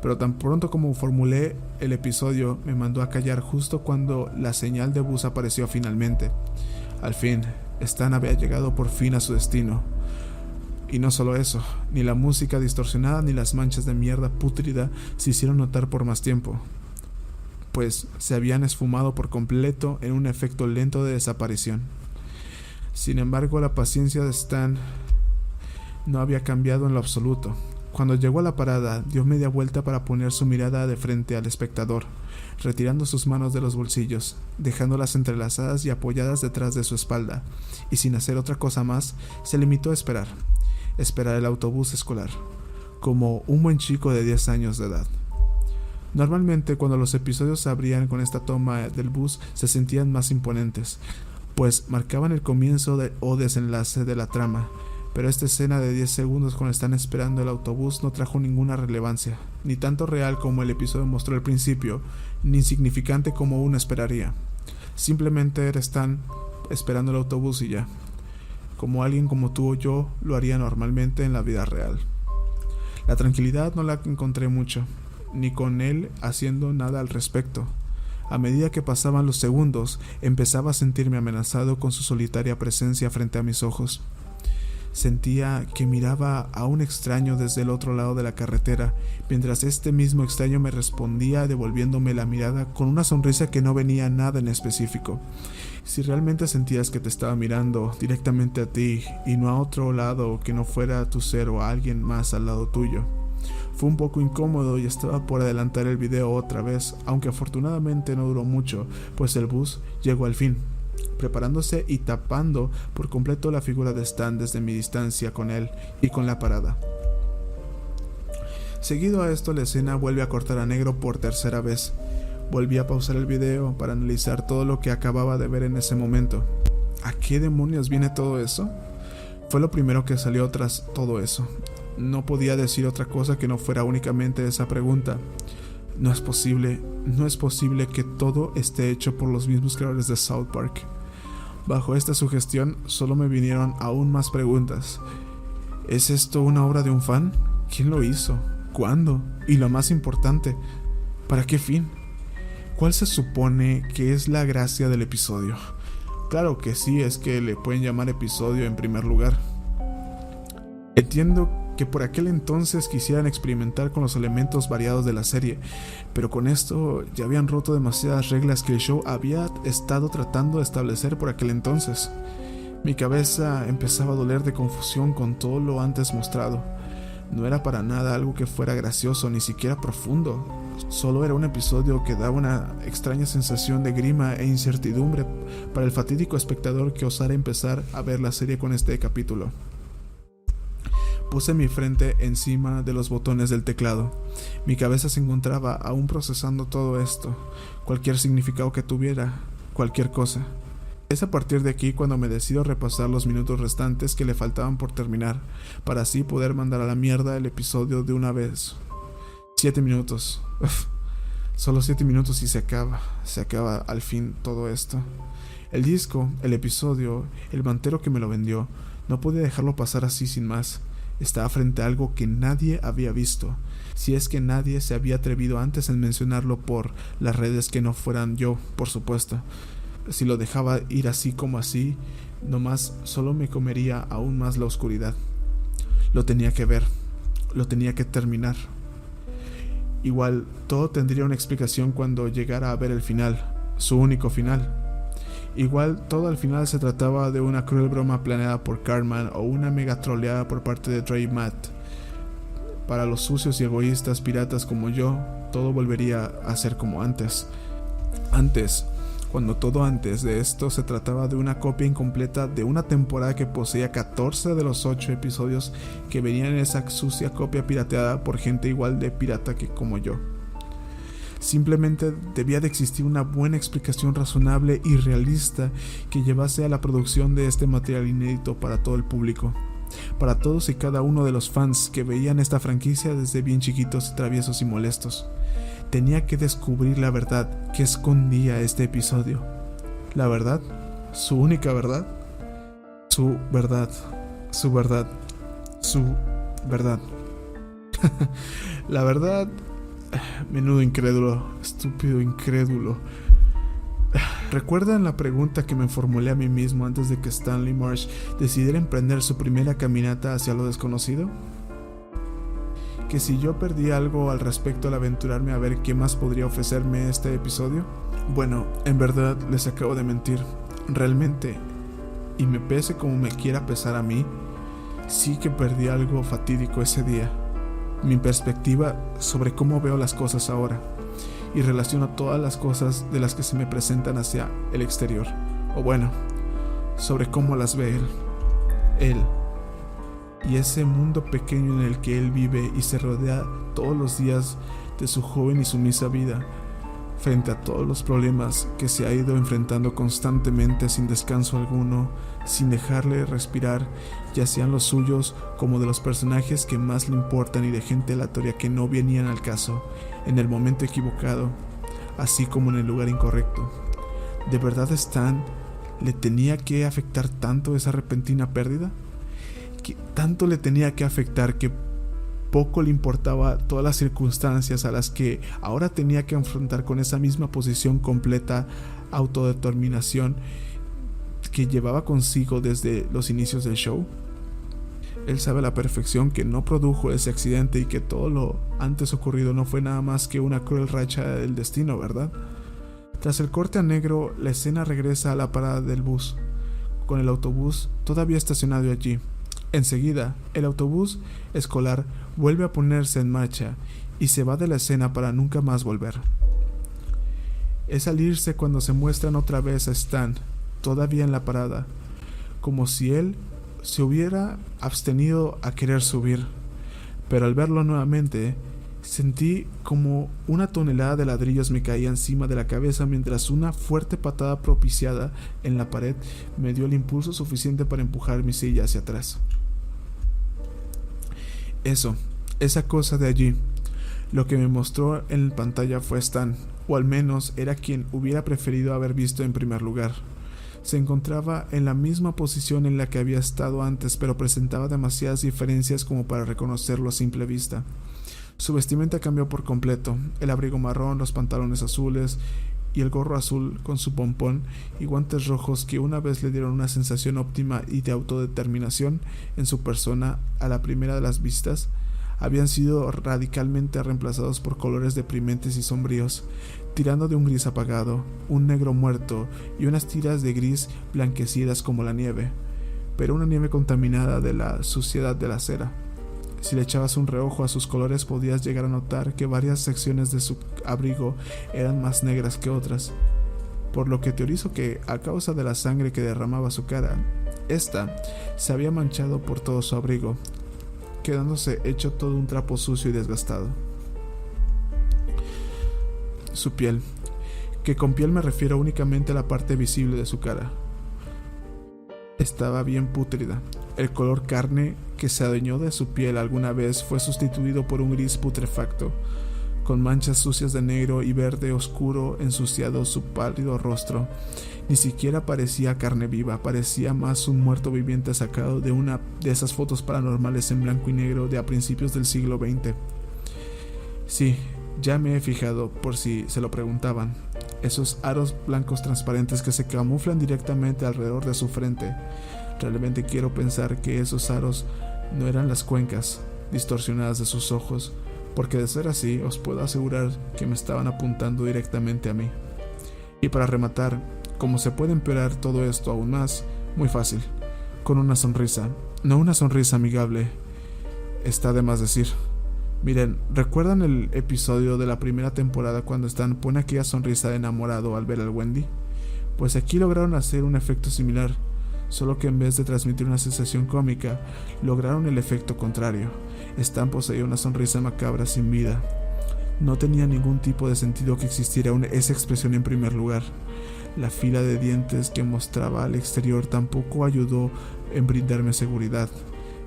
Pero tan pronto como formulé el episodio, me mandó a callar justo cuando la señal de bus apareció finalmente. Al fin, Stan había llegado por fin a su destino. Y no solo eso, ni la música distorsionada ni las manchas de mierda pútrida se hicieron notar por más tiempo, pues se habían esfumado por completo en un efecto lento de desaparición. Sin embargo, la paciencia de Stan no había cambiado en lo absoluto. Cuando llegó a la parada, dio media vuelta para poner su mirada de frente al espectador, retirando sus manos de los bolsillos, dejándolas entrelazadas y apoyadas detrás de su espalda, y sin hacer otra cosa más, se limitó a esperar el autobús escolar, como un buen chico de 10 años de edad. Normalmente, cuando los episodios se abrían con esta toma del bus, se sentían más imponentes, pues marcaban el comienzo o desenlace de la trama. Pero esta escena de 10 segundos cuando están esperando el autobús no trajo ninguna relevancia, ni tanto real como el episodio mostró al principio, ni insignificante como uno esperaría. Simplemente era Stan esperando el autobús y ya, como alguien como tú o yo lo haría normalmente en la vida real. La tranquilidad no la encontré mucho, ni con él haciendo nada al respecto. A medida que pasaban los segundos, empezaba a sentirme amenazado con su solitaria presencia frente a mis ojos. Sentía que miraba a un extraño desde el otro lado de la carretera, mientras este mismo extraño me respondía devolviéndome la mirada con una sonrisa que no venía nada en específico. Si realmente sentías que te estaba mirando directamente a ti y no a otro lado que no fuera a tu ser o a alguien más al lado tuyo. Fue un poco incómodo y estaba por adelantar el video otra vez, aunque afortunadamente no duró mucho, pues el bus llegó al fin, preparándose y tapando por completo la figura de Stan desde mi distancia con él y con la parada. Seguido a esto, la escena vuelve a cortar a negro por tercera vez. Volví a pausar el video para analizar todo lo que acababa de ver en ese momento. ¿A qué demonios viene todo eso? Fue lo primero que salió tras todo eso. No podía decir otra cosa que no fuera únicamente esa pregunta. No es posible que todo esté hecho por los mismos creadores de South Park. Bajo esta sugestión solo me vinieron aún más preguntas. ¿Es esto una obra de un fan? ¿Quién lo hizo? ¿Cuándo? Y lo más importante, ¿para qué fin? ¿Cuál se supone que es la gracia del episodio? Claro que sí, es que le pueden llamar episodio en primer lugar. Entiendo que por aquel entonces quisieran experimentar con los elementos variados de la serie, pero con esto ya habían roto demasiadas reglas que el show había estado tratando de establecer por aquel entonces. Mi cabeza empezaba a doler de confusión con todo lo antes mostrado. No era para nada algo que fuera gracioso, ni siquiera profundo. Solo era un episodio que daba una extraña sensación de grima e incertidumbre para el fatídico espectador que osara empezar a ver la serie con este capítulo. Puse mi frente encima de los botones del teclado. Mi cabeza se encontraba aún procesando todo esto, cualquier significado que tuviera, cualquier cosa. Es a partir de aquí cuando me decido repasar los minutos restantes que le faltaban por terminar, para así poder mandar a la mierda el episodio de una vez. 7 minutos. Solo 7 minutos y se acaba al fin todo esto. El disco, el episodio, el mantero que me lo vendió, no podía dejarlo pasar así sin más. Estaba frente a algo que nadie había visto, si es que nadie se había atrevido antes en mencionarlo por las redes que no fueran yo, por supuesto. Si lo dejaba ir así como así, nomás solo me comería aún más la oscuridad. Lo tenía que ver, lo tenía que terminar. Igual, todo tendría una explicación cuando llegara a ver el final, su único final. Igual, todo al final se trataba de una cruel broma planeada por Cartman o una mega troleada por parte de Dre y Matt. Para los sucios y egoístas piratas como yo, todo volvería a ser como antes. Cuando todo antes de esto se trataba de una copia incompleta de una temporada que poseía 14 de los 8 episodios que venían en esa sucia copia pirateada por gente igual de pirata que como yo. Simplemente debía de existir una buena explicación razonable y realista que llevase a la producción de este material inédito para todo el público, para todos y cada uno de los fans que veían esta franquicia desde bien chiquitos, traviesos y molestos. Tenía que descubrir la verdad que escondía este episodio. La verdad, su única verdad, su verdad, su verdad, su verdad. La verdad, menudo incrédulo, estúpido incrédulo. ¿Recuerdan la pregunta que me formulé a mí mismo antes de que Stanley Marsh decidiera emprender su primera caminata hacia lo desconocido? Que si yo perdí algo al respecto al aventurarme a ver qué más podría ofrecerme este episodio. Bueno, en verdad les acabo de mentir. Realmente, y me pese como me quiera pesar a mí, sí que perdí algo fatídico ese día. Mi perspectiva sobre cómo veo las cosas ahora, y relaciono todas las cosas de las que se me presentan hacia el exterior, o bueno, sobre cómo las ve él. Y ese mundo pequeño en el que él vive y se rodea todos los días de su joven y sumisa vida, frente a todos los problemas que se ha ido enfrentando constantemente sin descanso alguno, sin dejarle respirar, ya sean los suyos como de los personajes que más le importan y de gente aleatoria que no venían al caso, en el momento equivocado, así como en el lugar incorrecto. ¿De verdad Stan le tenía que afectar tanto esa repentina pérdida? ¿Que tanto le tenía que afectar que poco le importaba todas las circunstancias a las que ahora tenía que enfrentar con esa misma posición completa autodeterminación que llevaba consigo desde los inicios del show? Él sabe a la perfección que no produjo ese accidente y que todo lo antes ocurrido no fue nada más que una cruel racha del destino, ¿verdad? Tras el corte a negro, la escena regresa a la parada del bus, con el autobús todavía estacionado allí. Enseguida, el autobús escolar vuelve a ponerse en marcha y se va de la escena para nunca más volver. Es al irse cuando se muestran otra vez a Stan, todavía en la parada, como si él se hubiera abstenido a querer subir, pero al verlo nuevamente, sentí como una tonelada de ladrillos me caía encima de la cabeza mientras una fuerte patada propiciada en la pared me dio el impulso suficiente para empujar mi silla hacia atrás. Esa cosa de allí, lo que me mostró en pantalla fue Stan, o al menos era quien hubiera preferido haber visto en primer lugar. Se encontraba en la misma posición en la que había estado antes, pero presentaba demasiadas diferencias como para reconocerlo a simple vista. Su vestimenta cambió por completo, el abrigo marrón, los pantalones azules y el gorro azul con su pompón y guantes rojos que una vez le dieron una sensación óptima y de autodeterminación en su persona a la primera de las vistas, habían sido radicalmente reemplazados por colores deprimentes y sombríos, tirando de un gris apagado, un negro muerto y unas tiras de gris blanquecidas como la nieve, pero una nieve contaminada de la suciedad de la cera. Si le echabas un reojo a sus colores podías llegar a notar que varias secciones de su abrigo eran más negras que otras, por lo que teorizo que, a causa de la sangre que derramaba su cara, esta se había manchado por todo su abrigo, quedándose hecho todo un trapo sucio y desgastado. Su piel, que con piel me refiero únicamente a la parte visible de su cara, estaba bien pútrida. El color carne que se adueñó de su piel alguna vez fue sustituido por un gris putrefacto, con manchas sucias de negro y verde oscuro ensuciado su pálido rostro. Ni siquiera parecía carne viva, parecía más un muerto viviente sacado de una de esas fotos paranormales en blanco y negro de a principios del siglo XX. Sí, ya me he fijado, por si se lo preguntaban, esos aros blancos transparentes que se camuflan directamente alrededor de su frente. Realmente quiero pensar que esos aros no eran las cuencas, distorsionadas de sus ojos, porque de ser así os puedo asegurar que me estaban apuntando directamente a mí. Y para rematar, ¿cómo se puede empeorar todo esto aún más? Muy fácil, con una sonrisa, no una sonrisa amigable, está de más decir. Miren, ¿recuerdan el episodio de la primera temporada cuando Stan pone aquella sonrisa de enamorado al ver al Wendy? Pues aquí lograron hacer un efecto similar, solo que en vez de transmitir una sensación cómica, lograron el efecto contrario. Stan poseía una sonrisa macabra sin vida. No tenía ningún tipo de sentido que existiera esa expresión en primer lugar. La fila de dientes que mostraba al exterior tampoco ayudó en brindarme seguridad.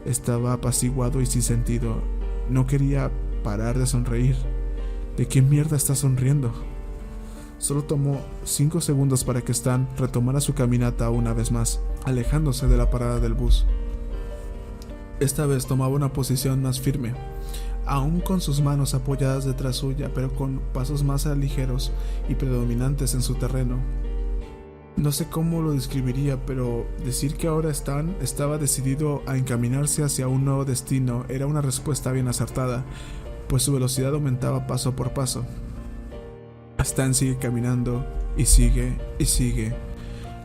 Estaba apaciguado y sin sentido. No quería parar de sonreír. ¿De qué mierda está sonriendo? Solo tomó 5 segundos para que Stan retomara su caminata una vez más, alejándose de la parada del bus. Esta vez tomaba una posición más firme, aún con sus manos apoyadas detrás suya, pero con pasos más ligeros y predominantes en su terreno. No sé cómo lo describiría, pero decir que ahora Stan estaba decidido a encaminarse hacia un nuevo destino era una respuesta bien acertada, pues su velocidad aumentaba paso por paso. Stan sigue caminando y sigue y sigue.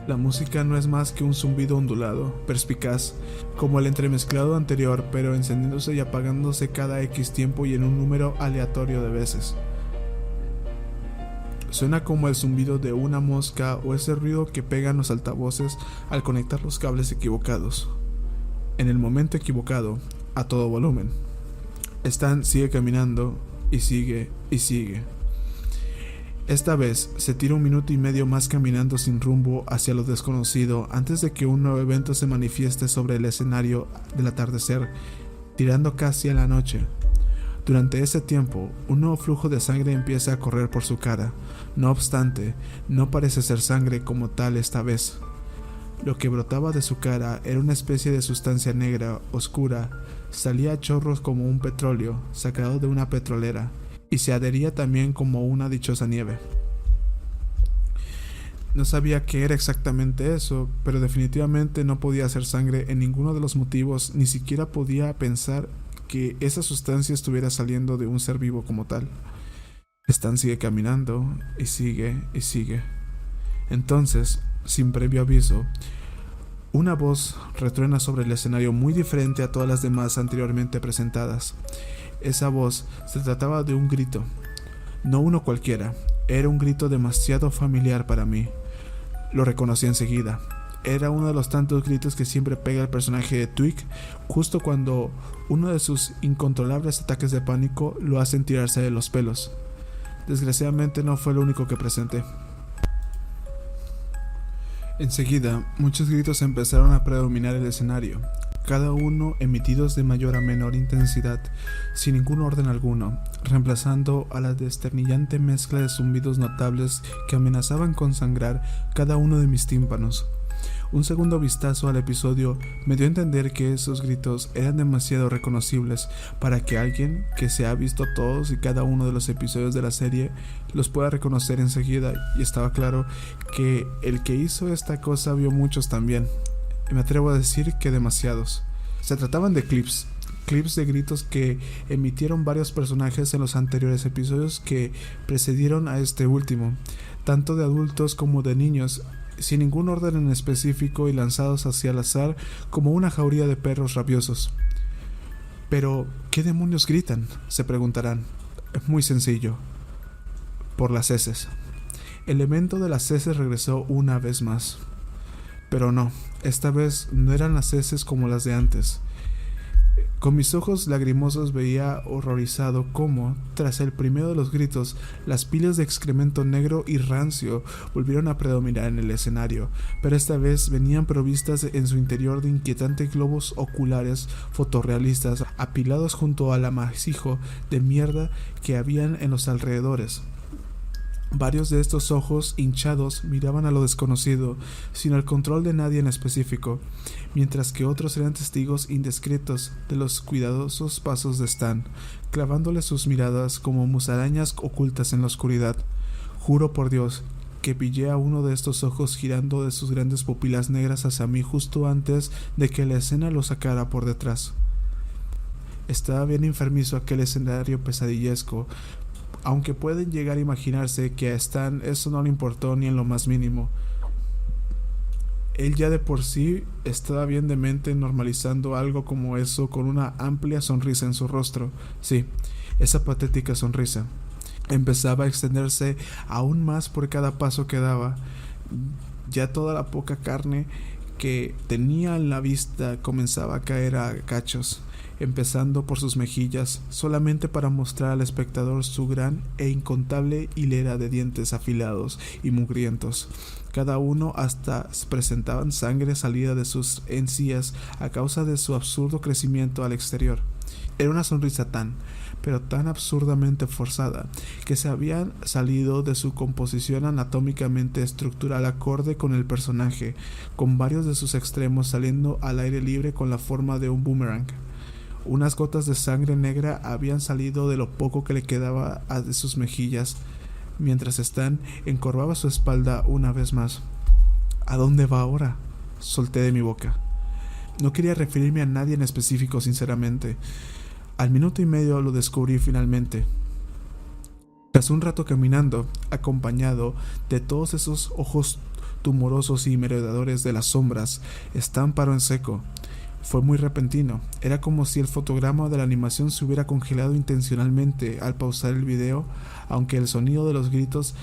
La música no es más que un zumbido ondulado, perspicaz, como el entremezclado anterior, pero encendiéndose y apagándose cada X tiempo y en un número aleatorio de veces. Suena como el zumbido de una mosca o ese ruido que pegan los altavoces al conectar los cables equivocados. En el momento equivocado, a todo volumen. Stan sigue caminando y sigue y sigue. Esta vez se tira 1 minuto y medio más caminando sin rumbo hacia lo desconocido antes de que un nuevo evento se manifieste sobre el escenario del atardecer, tirando casi a la noche. Durante ese tiempo, un nuevo flujo de sangre empieza a correr por su cara. No obstante, no parece ser sangre como tal esta vez. Lo que brotaba de su cara era una especie de sustancia negra, oscura, salía a chorros como un petróleo sacado de una petrolera, y se adhería también como una dichosa nieve. No sabía qué era exactamente eso, pero definitivamente no podía ser sangre en ninguno de los motivos, ni siquiera podía pensar que esa sustancia estuviera saliendo de un ser vivo como tal. Stan sigue caminando y sigue y sigue. Entonces, sin previo aviso, una voz retruena sobre el escenario muy diferente a todas las demás anteriormente presentadas. Esa voz se trataba de un grito, no uno cualquiera, era un grito demasiado familiar para mí. Lo reconocí enseguida. Era uno de los tantos gritos que siempre pega el personaje de Twig justo cuando uno de sus incontrolables ataques de pánico lo hacen tirarse de los pelos. Desgraciadamente no fue lo único que presenté. Enseguida, muchos gritos empezaron a predominar el escenario, cada uno emitidos de mayor a menor intensidad, sin ningún orden alguno, reemplazando a la desternillante mezcla de zumbidos notables que amenazaban con sangrar cada uno de mis tímpanos. Un segundo vistazo al episodio me dio a entender que esos gritos eran demasiado reconocibles para que alguien que se ha visto todos y cada uno de los episodios de la serie los pueda reconocer enseguida, y estaba claro que el que hizo esta cosa vio muchos también. Me atrevo a decir que demasiados. Se trataban de clips de gritos que emitieron varios personajes en los anteriores episodios que precedieron a este último, tanto de adultos como de niños, sin ningún orden en específico y lanzados hacia el azar como una jauría de perros rabiosos. Pero, ¿qué demonios gritan?, se preguntarán. Muy sencillo. Por las heces. El evento de las heces regresó una vez más. Pero no, esta vez no eran las heces como las de antes. Con mis ojos lagrimosos veía horrorizado cómo, tras el primero de los gritos, las pilas de excremento negro y rancio volvieron a predominar en el escenario, pero esta vez venían provistas en su interior de inquietantes globos oculares fotorrealistas apilados junto al amasijo de mierda que habían en los alrededores. Varios de estos ojos hinchados miraban a lo desconocido, sin el control de nadie en específico, mientras que otros eran testigos indiscretos de los cuidadosos pasos de Stan, clavándole sus miradas como musarañas ocultas en la oscuridad. Juro por Dios que pillé a uno de estos ojos girando de sus grandes pupilas negras hacia mí justo antes de que la escena lo sacara por detrás. Estaba bien enfermizo aquel escenario pesadillesco, aunque pueden llegar a imaginarse que a Stan eso no le importó ni en lo más mínimo. Él ya de por sí estaba bien demente normalizando algo como eso con una amplia sonrisa en su rostro. Sí, esa patética sonrisa. Empezaba a extenderse aún más por cada paso que daba. Ya toda la poca carne que tenía en la vista comenzaba a caer a cachos, empezando por sus mejillas, solamente para mostrar al espectador su gran e incontable hilera de dientes afilados y mugrientos. Cada uno hasta presentaban sangre salida de sus encías a causa de su absurdo crecimiento al exterior. Era una sonrisa pero tan absurdamente forzada, que se habían salido de su composición anatómicamente estructural acorde con el personaje, con varios de sus extremos saliendo al aire libre con la forma de un boomerang. Unas gotas de sangre negra habían salido de lo poco que le quedaba de sus mejillas, mientras Stan encorvaba su espalda una vez más. ¿A dónde va ahora?, solté de mi boca. No quería referirme a nadie en específico, sinceramente. Al minuto y medio lo descubrí finalmente. Tras un rato caminando, acompañado de todos esos ojos tumorosos y merodeadores de las sombras, Stan paró en seco. Fue muy repentino. Era como si el fotograma de la animación se hubiera congelado intencionalmente al pausar el video, aunque el sonido de los gritos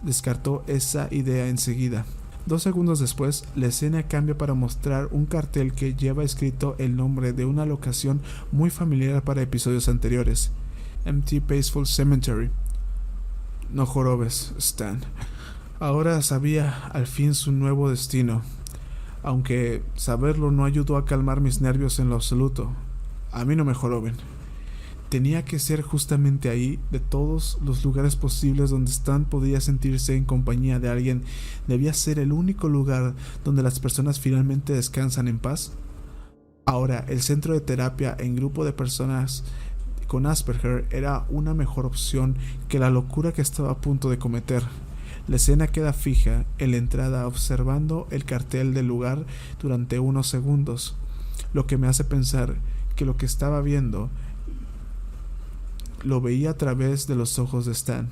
descartó esa idea enseguida. 2 segundos después, la escena cambia para mostrar un cartel que lleva escrito el nombre de una locación muy familiar para episodios anteriores: Empty Peaceful Cemetery. No jorobes, Stan. Ahora sabía al fin su nuevo destino, aunque saberlo no ayudó a calmar mis nervios en lo absoluto. A mí no me joroben. Tenía que ser justamente ahí, de todos los lugares posibles donde Stan podía sentirse en compañía de alguien, debía ser el único lugar donde las personas finalmente descansan en paz. Ahora, el centro de terapia en grupo de personas con Asperger era una mejor opción que la locura que estaba a punto de cometer. La escena queda fija en la entrada observando el cartel del lugar durante unos segundos, lo que me hace pensar que lo que estaba viendo lo veía a través de los ojos de Stan.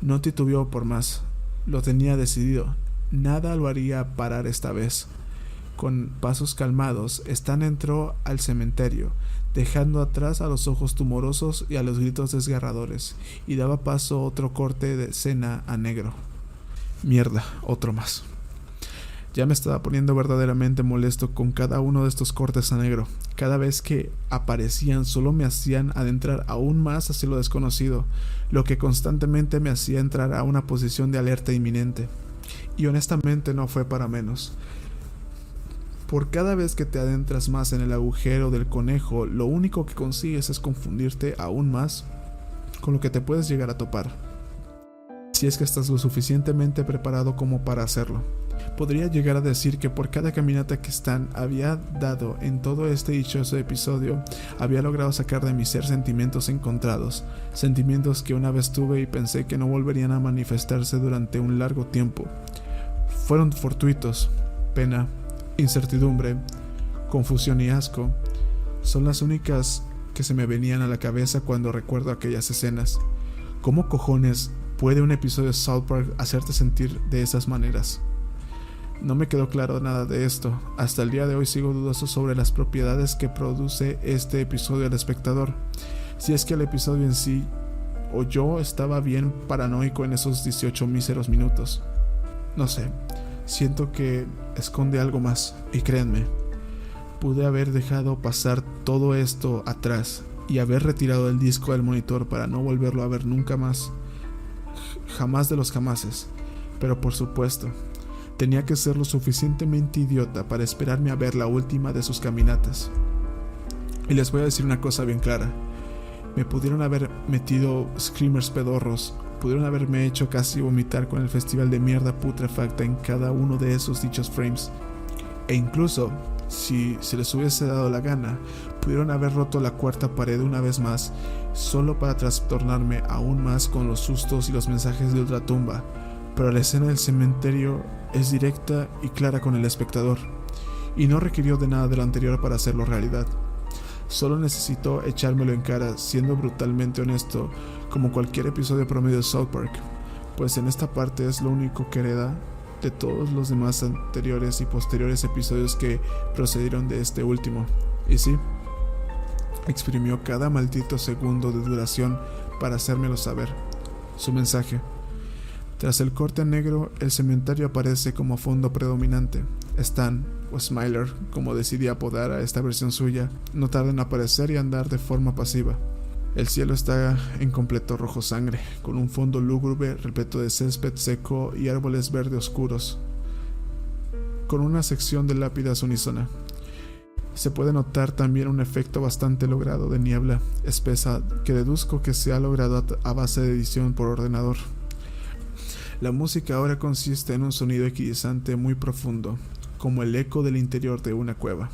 No titubeó por más. Lo tenía decidido. Nada lo haría parar esta vez. Con pasos calmados, Stan entró al cementerio, dejando atrás a los ojos tumorosos y a los gritos desgarradores, y daba paso a otro corte de escena a negro. Mierda, otro más. Ya me estaba poniendo verdaderamente molesto con cada uno de estos cortes a negro. Cada vez que aparecían solo me hacían adentrar aún más hacia lo desconocido, lo que constantemente me hacía entrar a una posición de alerta inminente. Y honestamente no fue para menos. Por cada vez que te adentras más en el agujero del conejo, lo único que consigues es confundirte aún más con lo que te puedes llegar a topar, si es que estás lo suficientemente preparado como para hacerlo. Podría llegar a decir que por cada caminata que Stan había dado en todo este dichoso episodio, había logrado sacar de mi ser sentimientos encontrados, sentimientos que una vez tuve y pensé que no volverían a manifestarse durante un largo tiempo. Fueron fortuitos: pena, incertidumbre, confusión y asco. Son las únicas que se me venían a la cabeza cuando recuerdo aquellas escenas. ¿Cómo cojones puede un episodio de South Park hacerte sentir de esas maneras? No me quedó claro nada de esto. Hasta el día de hoy sigo dudoso sobre las propiedades que produce este episodio al espectador. Si es que el episodio en sí o yo estaba bien paranoico en esos 18 míseros minutos. No sé, siento que esconde algo más. Y créanme, pude haber dejado pasar todo esto atrás y haber retirado el disco del monitor para no volverlo a ver nunca más. Jamás de los jamases. Pero por supuesto, tenía que ser lo suficientemente idiota para esperarme a ver la última de sus caminatas. Y les voy a decir una cosa bien clara. Me pudieron haber metido screamers pedorros, pudieron haberme hecho casi vomitar con el festival de mierda putrefacta en cada uno de esos dichos frames. E incluso, si se les hubiese dado la gana, pudieron haber roto la cuarta pared una vez más, solo para trastornarme aún más con los sustos y los mensajes de ultratumba. Pero la escena del cementerio es directa y clara con el espectador, y no requirió de nada de lo anterior para hacerlo realidad. Solo necesito echármelo en cara, siendo brutalmente honesto, como cualquier episodio promedio de South Park, pues en esta parte es lo único que hereda de todos los demás anteriores y posteriores episodios que procedieron de este último. Y sí, exprimió cada maldito segundo de duración para hacérmelo saber. Su mensaje. Tras el corte negro, el cementerio aparece como fondo predominante. Stan, o Smiler, como decidí apodar a esta versión suya, no tarda en aparecer y andar de forma pasiva. El cielo está en completo rojo sangre, con un fondo lúgubre repleto de césped seco y árboles verde oscuros, con una sección de lápidas unísona. Se puede notar también un efecto bastante logrado de niebla espesa que deduzco que se ha logrado a base de edición por ordenador. La música ahora consiste en un sonido equidistante muy profundo, como el eco del interior de una cueva.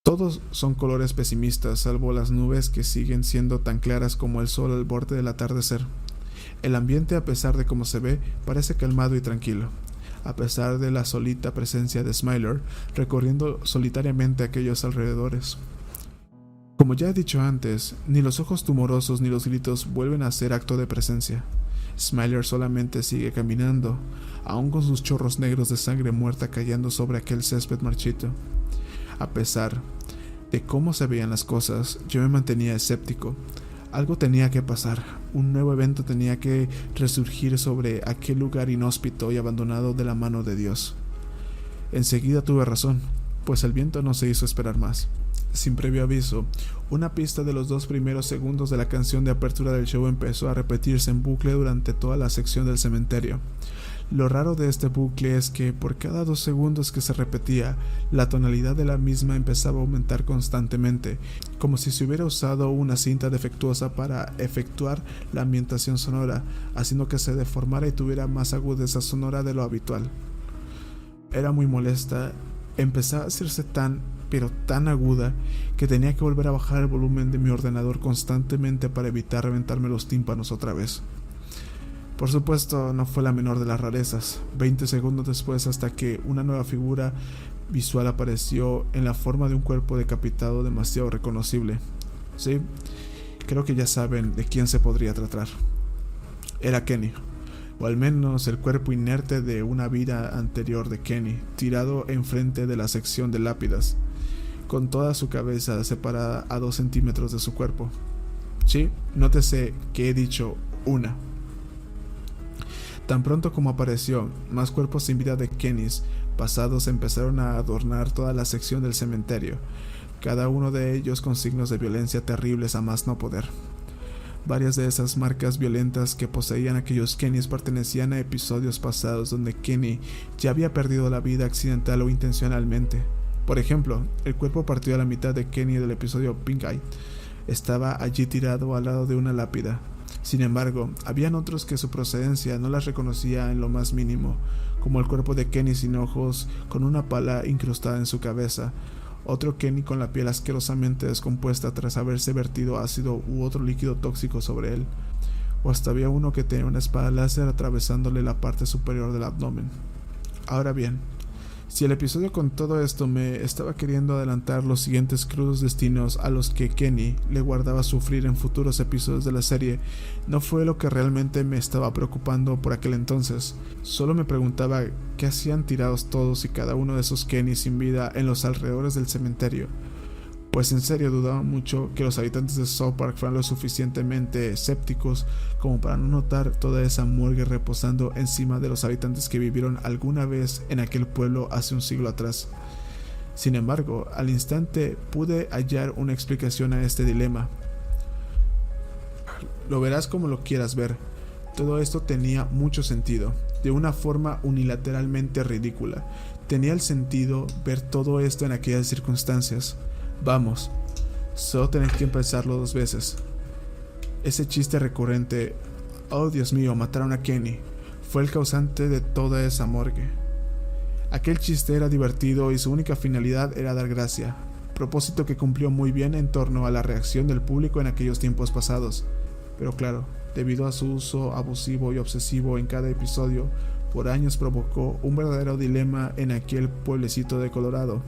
Todos son colores pesimistas, salvo las nubes que siguen siendo tan claras como el sol al borde del atardecer. El ambiente, a pesar de cómo se ve, parece calmado y tranquilo, a pesar de la solita presencia de Smiler recorriendo solitariamente aquellos alrededores. Como ya he dicho antes, ni los ojos tumorosos ni los gritos vuelven a ser acto de presencia. Smiler solamente sigue caminando, aún con sus chorros negros de sangre muerta cayendo sobre aquel césped marchito. A pesar de cómo se veían las cosas, yo me mantenía escéptico. Algo tenía que pasar, un nuevo evento tenía que resurgir sobre aquel lugar inhóspito y abandonado de la mano de Dios. Enseguida tuve razón, pues el viento no se hizo esperar más. Sin previo aviso, una pista de los 2 primeros segundos de la canción de apertura del show empezó a repetirse en bucle durante toda la sección del cementerio. Lo raro de este bucle es que por cada 2 segundos que se repetía, la tonalidad de la misma empezaba a aumentar constantemente, como si se hubiera usado una cinta defectuosa para efectuar la ambientación sonora, haciendo que se deformara y tuviera más agudeza sonora de lo habitual. Era muy molesta, empezaba a hacerse pero tan aguda, que tenía que volver a bajar el volumen de mi ordenador constantemente para evitar reventarme los tímpanos otra vez. Por supuesto, no fue la menor de las rarezas. 20 segundos después, hasta que una nueva figura visual apareció en la forma de un cuerpo decapitado demasiado reconocible. Sí, creo que ya saben de quién se podría tratar. Era Kenny, o al menos el cuerpo inerte de una vida anterior de Kenny, tirado enfrente de la sección de lápidas, con toda su cabeza separada a 2 centímetros de su cuerpo. Sí, nótese que he dicho una. Tan pronto como apareció, más cuerpos sin vida de Kennys pasados empezaron a adornar toda la sección del cementerio, cada uno de ellos con signos de violencia terribles a más no poder. Varias de esas marcas violentas que poseían aquellos Kennys pertenecían a episodios pasados donde Kenny ya había perdido la vida accidental o intencionalmente. Por ejemplo, el cuerpo partido a la mitad de Kenny del episodio Pink Eye estaba allí tirado al lado de una lápida. Sin embargo, habían otros que su procedencia no las reconocía en lo más mínimo, como el cuerpo de Kenny sin ojos, con una pala incrustada en su cabeza, otro Kenny con la piel asquerosamente descompuesta tras haberse vertido ácido u otro líquido tóxico sobre él, o hasta había uno que tenía una espada láser atravesándole la parte superior del abdomen. Ahora bien, si el episodio con todo esto me estaba queriendo adelantar los siguientes crudos destinos a los que Kenny le guardaba sufrir en futuros episodios de la serie, no fue lo que realmente me estaba preocupando por aquel entonces. Solo me preguntaba qué hacían tirados todos y cada uno de esos Kenny sin vida en los alrededores del cementerio. Pues en serio dudaba mucho que los habitantes de South Park fueran lo suficientemente escépticos como para no notar toda esa morgue reposando encima de los habitantes que vivieron alguna vez en aquel pueblo hace un siglo atrás. Sin embargo, al instante pude hallar una explicación a este dilema. Lo verás como lo quieras ver. Todo esto tenía mucho sentido, de una forma unilateralmente ridícula. Tenía el sentido ver todo esto en aquellas circunstancias. Vamos, solo tenés que pensarlo 2 veces. Ese chiste recurrente, oh Dios mío, mataron a Kenny, fue el causante de toda esa morgue. Aquel chiste era divertido y su única finalidad era dar gracia, propósito que cumplió muy bien en torno a la reacción del público en aquellos tiempos pasados. Pero claro, debido a su uso abusivo y obsesivo en cada episodio, por años provocó un verdadero dilema en aquel pueblecito de Colorado,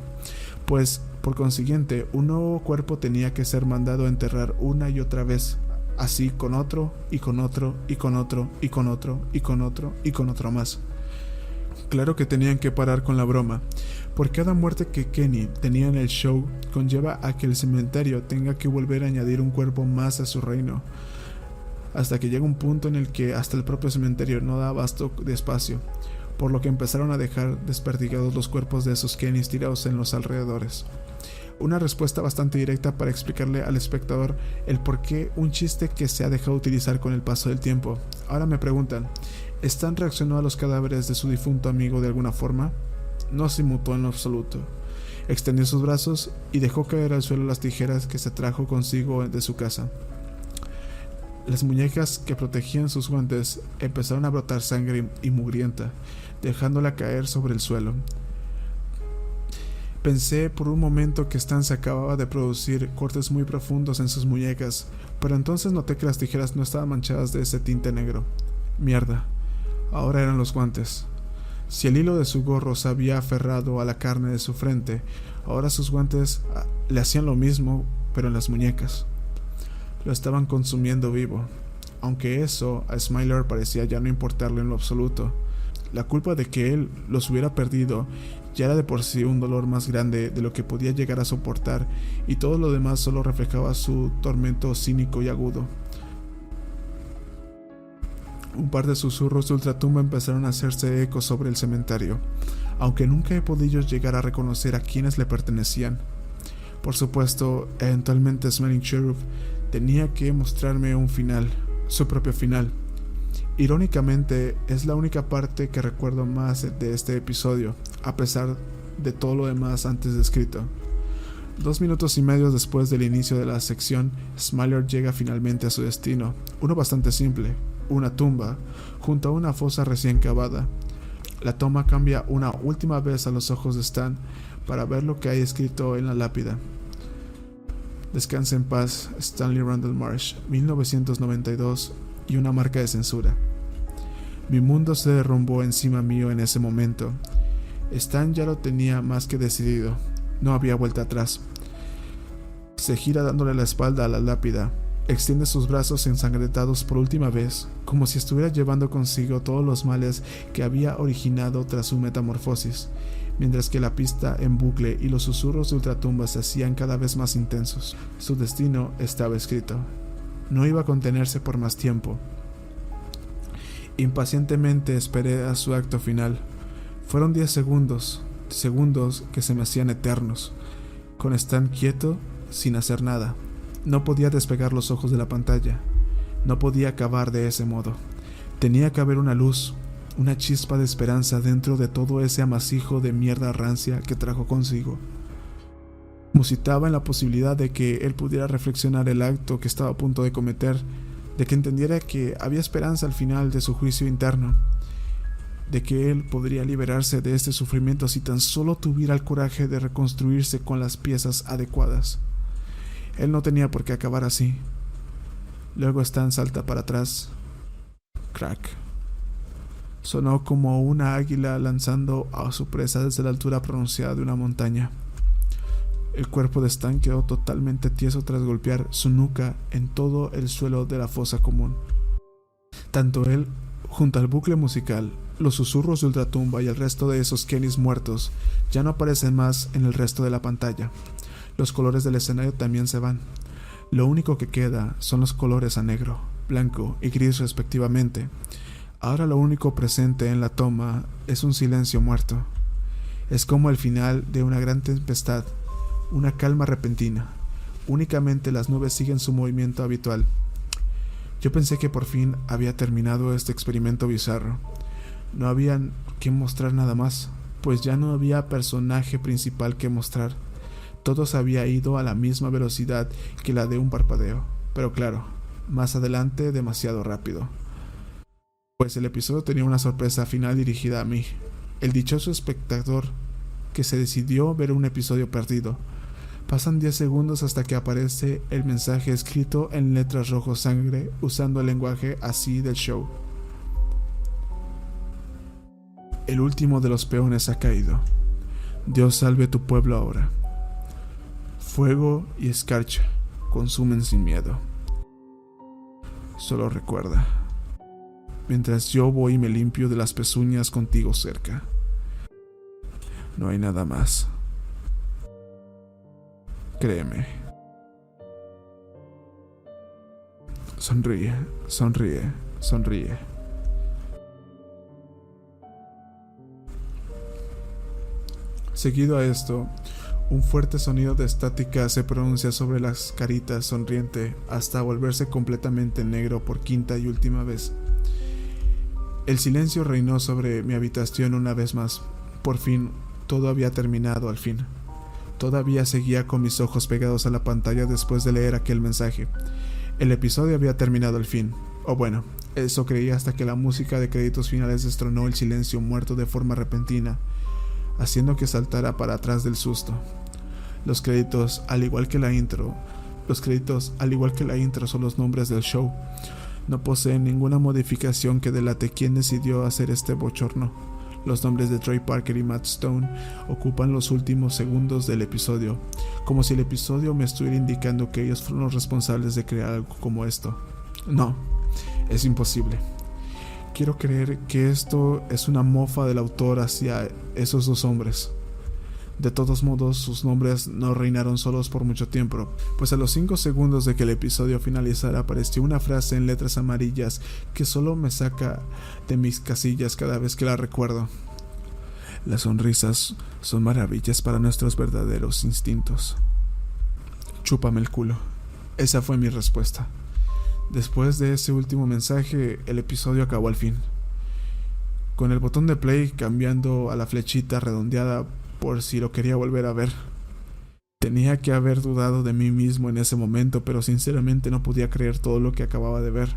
pues Por consiguiente, un nuevo cuerpo tenía que ser mandado a enterrar una y otra vez, así con otro, y con otro, y con otro, y con otro, y con otro, y con otro más. Claro que tenían que parar con la broma. Por cada muerte que Kenny tenía en el show, conlleva a que el cementerio tenga que volver a añadir un cuerpo más a su reino, hasta que llega un punto en el que hasta el propio cementerio no da abasto de espacio, por lo que empezaron a dejar desperdigados los cuerpos de esos Kennys tirados en los alrededores. Una respuesta bastante directa para explicarle al espectador el por qué un chiste que se ha dejado utilizar con el paso del tiempo. Ahora me preguntan, ¿Stan reaccionó a los cadáveres de su difunto amigo de alguna forma? No se inmutó en lo absoluto. Extendió sus brazos y dejó caer al suelo las tijeras que se trajo consigo de su casa. Las muñecas que protegían sus guantes empezaron a brotar sangre y mugrienta, dejándola caer sobre el suelo. Pensé por un momento que Stan se acababa de producir cortes muy profundos en sus muñecas, pero entonces noté que las tijeras no estaban manchadas de ese tinte negro. Mierda, ahora eran los guantes. Si el hilo de su gorro se había aferrado a la carne de su frente, ahora sus guantes le hacían lo mismo, pero en las muñecas. Lo estaban consumiendo vivo, aunque eso a Smiler parecía ya no importarle en lo absoluto. La culpa de que él los hubiera perdido ya era de por sí un dolor más grande de lo que podía llegar a soportar, y todo lo demás solo reflejaba su tormento cínico y agudo. Un par de susurros de ultratumba empezaron a hacerse eco sobre el cementerio, aunque nunca he podido llegar a reconocer a quienes le pertenecían. Por supuesto, eventualmente Smelling Cherub tenía que mostrarme un final, su propio final. Irónicamente, es la única parte que recuerdo más de este episodio, a pesar de todo lo demás antes descrito. 2 minutos y medio después del inicio de la sección, Smiler llega finalmente a su destino, uno bastante simple, una tumba, junto a una fosa recién cavada. La toma cambia una última vez a los ojos de Stan para ver lo que hay escrito en la lápida. Descansa en paz, Stanley Randall Marsh, 1992, y una marca de censura. Mi mundo se derrumbó encima mío en ese momento. Stan ya lo tenía más que decidido, no había vuelta atrás. Se gira dándole la espalda a la lápida, extiende sus brazos ensangrentados por última vez, como si estuviera llevando consigo todos los males que había originado tras su metamorfosis, mientras que la pista en bucle y los susurros de ultratumba se hacían cada vez más intensos. Su destino estaba escrito. No iba a contenerse por más tiempo. Impacientemente esperé a su acto final. Fueron 10 segundos que se me hacían eternos, con Stan quieto, sin hacer nada. No podía despegar los ojos de la pantalla. No podía acabar de ese modo. Tenía que haber una luz, una chispa de esperanza dentro de todo ese amasijo de mierda rancia que trajo consigo. Musitaba en la posibilidad de que él pudiera reflexionar el acto que estaba a punto de cometer, de que entendiera que había esperanza al final de su juicio interno, de que él podría liberarse de este sufrimiento si tan solo tuviera el coraje de reconstruirse con las piezas adecuadas. Él no tenía por qué acabar así. Luego Stan salta para atrás. Crack. Sonó como una águila lanzando a su presa desde la altura pronunciada de una montaña. El cuerpo de Stan quedó totalmente tieso tras golpear su nuca en todo el suelo de la fosa común. Tanto él, junto al bucle musical, los susurros de ultratumba y el resto de esos Kennys muertos ya no aparecen más en el resto de la pantalla. Los colores del escenario también se van. Lo único que queda son los colores a negro, blanco y gris respectivamente. Ahora lo único presente en la toma es un silencio muerto. Es como el final de una gran tempestad, una calma repentina. Únicamente las nubes siguen su movimiento habitual. Yo pensé que por fin había terminado este experimento bizarro. No había que mostrar nada más, pues ya no había personaje principal que mostrar. Todo se había ido a la misma velocidad que la de un parpadeo, pero claro, más adelante demasiado rápido. Pues el episodio tenía una sorpresa final dirigida a mí, el dichoso espectador que se decidió ver un episodio perdido. Pasan 10 segundos hasta que aparece el mensaje escrito en letras rojo sangre usando el lenguaje así del show. El último de los peones ha caído. Dios salve tu pueblo ahora. Fuego y escarcha consumen sin miedo. Solo recuerda, mientras yo voy y me limpio de las pezuñas contigo cerca, no hay nada más. Créeme. Sonríe, sonríe, sonríe. Seguido a esto, un fuerte sonido de estática se pronuncia sobre las caritas sonriente hasta volverse completamente negro por quinta y última vez. El silencio reinó sobre mi habitación una vez más. Por fin, todo había terminado al fin. Todavía seguía con mis ojos pegados a la pantalla después de leer aquel mensaje. El episodio había terminado al fin. O bueno, eso creía hasta que la música de créditos finales destronó el silencio muerto de forma repentina, haciendo que saltara para atrás del susto. Los créditos, al igual que la intro, son los nombres del show. No poseen ninguna modificación que delate quién decidió hacer este bochorno. Los nombres de Trey Parker y Matt Stone ocupan los últimos segundos del episodio, como si el episodio me estuviera indicando que ellos fueron los responsables de crear algo como esto. No, es imposible. Quiero creer que esto es una mofa del autor hacia esos dos hombres. De todos modos, sus nombres no reinaron solos por mucho tiempo, pues a los 5 segundos de que el episodio finalizara apareció una frase en letras amarillas que solo me saca de mis casillas cada vez que la recuerdo. Las sonrisas son maravillas para nuestros verdaderos instintos. Chúpame el culo. Esa fue mi respuesta. Después de ese último mensaje, el episodio acabó al fin, con el botón de play cambiando a la flechita redondeada por si lo quería volver a ver. Tenía que haber dudado de mí mismo en ese momento, pero sinceramente no podía creer todo lo que acababa de ver.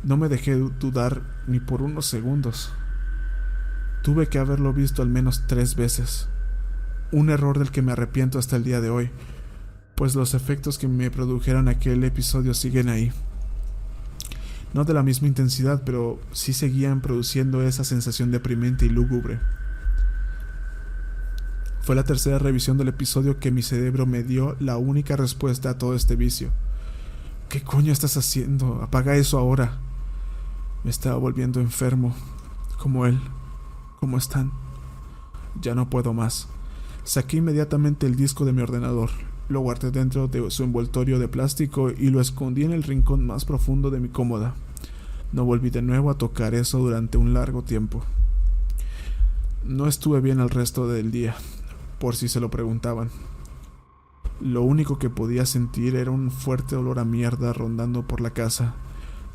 No me dejé dudar ni por unos segundos. Tuve que haberlo visto al menos 3 veces. Un error del que me arrepiento hasta el día de hoy, pues los efectos que me produjeron aquel episodio siguen ahí. No de la misma intensidad, pero sí seguían produciendo esa sensación deprimente y lúgubre. Fue la tercera revisión del episodio que mi cerebro me dio la única respuesta a todo este vicio. ¿Qué coño estás haciendo? Apaga eso ahora. Me estaba volviendo enfermo, como él. ¿Cómo están? Ya no puedo más. Saqué inmediatamente el disco de mi ordenador, lo guardé dentro de su envoltorio de plástico y lo escondí en el rincón más profundo de mi cómoda. No volví de nuevo a tocar eso durante un largo tiempo. No estuve bien el resto del día, por si se lo preguntaban. Lo único que podía sentir era un fuerte olor a mierda rondando por la casa.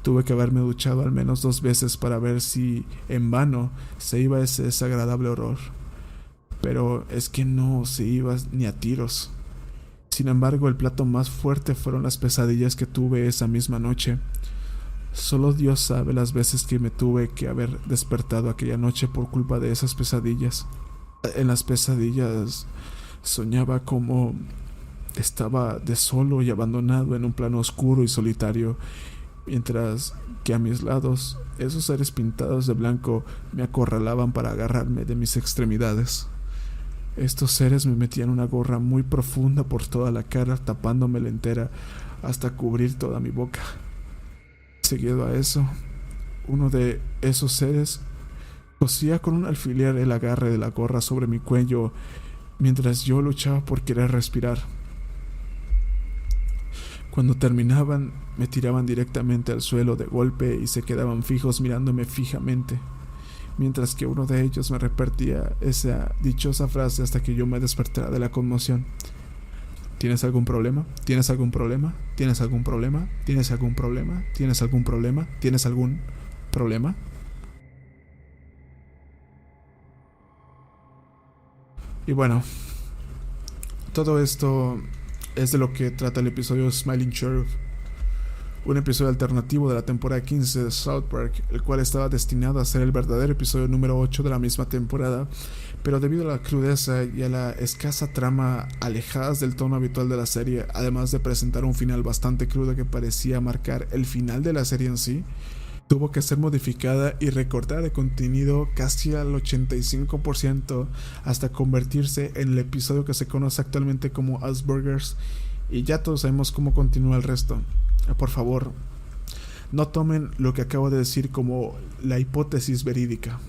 Tuve que haberme duchado al menos 2 veces para ver si, en vano, se iba ese desagradable olor. Pero es que no se iba ni a tiros. Sin embargo, el plato más fuerte fueron las pesadillas que tuve esa misma noche. Solo Dios sabe las veces que me tuve que haber despertado aquella noche por culpa de esas pesadillas. En las pesadillas soñaba como estaba de solo y abandonado en un plano oscuro y solitario, mientras que a mis lados esos seres pintados de blanco me acorralaban para agarrarme de mis extremidades. Estos seres me metían una gorra muy profunda por toda la cara, tapándomela entera hasta cubrir toda mi boca. Seguido a eso, uno de esos seres cosía con un alfiler el agarre de la gorra sobre mi cuello mientras yo luchaba por querer respirar. Cuando terminaban, me tiraban directamente al suelo de golpe y se quedaban fijos mirándome fijamente, mientras que uno de ellos me repetía esa dichosa frase hasta que yo me despertara de la conmoción. ¿Tienes algún problema? ¿Tienes algún problema? ¿Tienes algún problema? ¿Tienes algún problema? ¿Tienes algún problema? ¿Tienes algún problema? Y bueno, todo esto es de lo que trata el episodio Smiling Sheriff, un episodio alternativo de la temporada 15 de South Park, el cual estaba destinado a ser el verdadero episodio número 8 de la misma temporada, pero debido a la crudeza y a la escasa trama alejadas del tono habitual de la serie, además de presentar un final bastante crudo que parecía marcar el final de la serie en sí, tuvo que ser modificada y recortada de contenido casi al 85% hasta convertirse en el episodio que se conoce actualmente como Asperger's, y ya todos sabemos cómo continúa el resto. Por favor, no tomen lo que acabo de decir como la hipótesis verídica.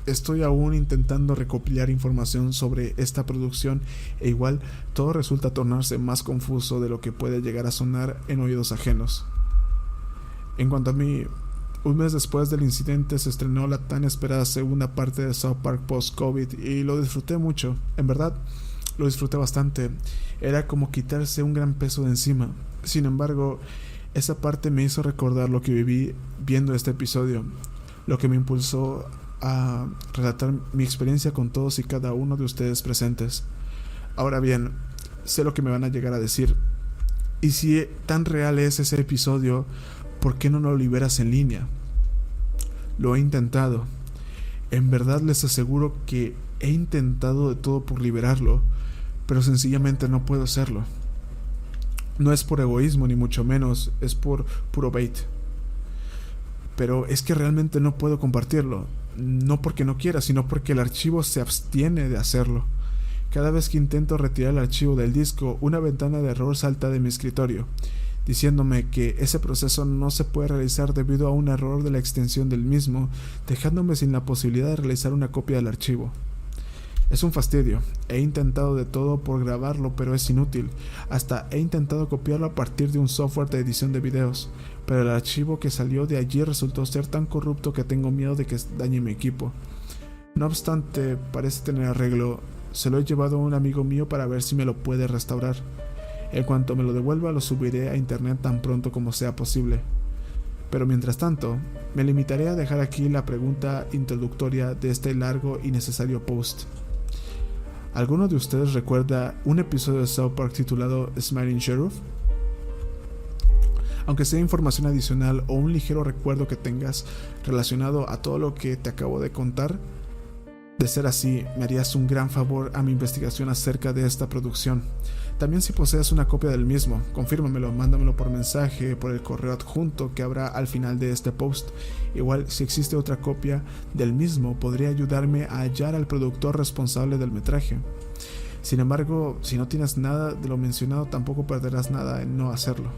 Estoy aún intentando recopilar información sobre esta producción e igual todo resulta tornarse más confuso de lo que puede llegar a sonar en oídos ajenos. En cuanto a mí, un mes después del incidente se estrenó la tan esperada segunda parte de South Park post-COVID y lo disfruté mucho. En verdad, lo disfruté bastante. Era como quitarse un gran peso de encima. Sin embargo, esa parte me hizo recordar lo que viví viendo este episodio, lo que me impulsó a relatar mi experiencia con todos y cada uno de ustedes presentes. Ahora bien, sé lo que me van a llegar a decir. Y si tan real es ese episodio, ¿por qué no lo liberas en línea? Lo he intentado. En verdad les aseguro que he intentado de todo por liberarlo, pero sencillamente no puedo hacerlo. No es por egoísmo ni mucho menos, es por puro bait. Pero es que realmente no puedo compartirlo. No porque no quiera, sino porque el archivo se abstiene de hacerlo. Cada vez que intento retirar el archivo del disco, una ventana de error salta de mi escritorio, diciéndome que ese proceso no se puede realizar debido a un error de la extensión del mismo, dejándome sin la posibilidad de realizar una copia del archivo. Es un fastidio. He intentado de todo por grabarlo, pero es inútil. Hasta he intentado copiarlo a partir de un software de edición de videos, pero el archivo que salió de allí resultó ser tan corrupto que tengo miedo de que dañe mi equipo. No obstante, parece tener arreglo. Se lo he llevado a un amigo mío para ver si me lo puede restaurar. En cuanto me lo devuelva, lo subiré a internet tan pronto como sea posible. Pero mientras tanto, me limitaré a dejar aquí la pregunta introductoria de este largo y necesario post. ¿Alguno de ustedes recuerda un episodio de South Park titulado Smiling Sheriff? Aunque sea información adicional o un ligero recuerdo que tengas relacionado a todo lo que te acabo de contar, de ser así, me harías un gran favor a mi investigación acerca de esta producción. También si posees una copia del mismo, confírmamelo, mándamelo por mensaje, por el correo adjunto que habrá al final de este post. Igual, si existe otra copia del mismo, podría ayudarme a hallar al productor responsable del metraje. Sin embargo, si no tienes nada de lo mencionado, tampoco perderás nada en no hacerlo.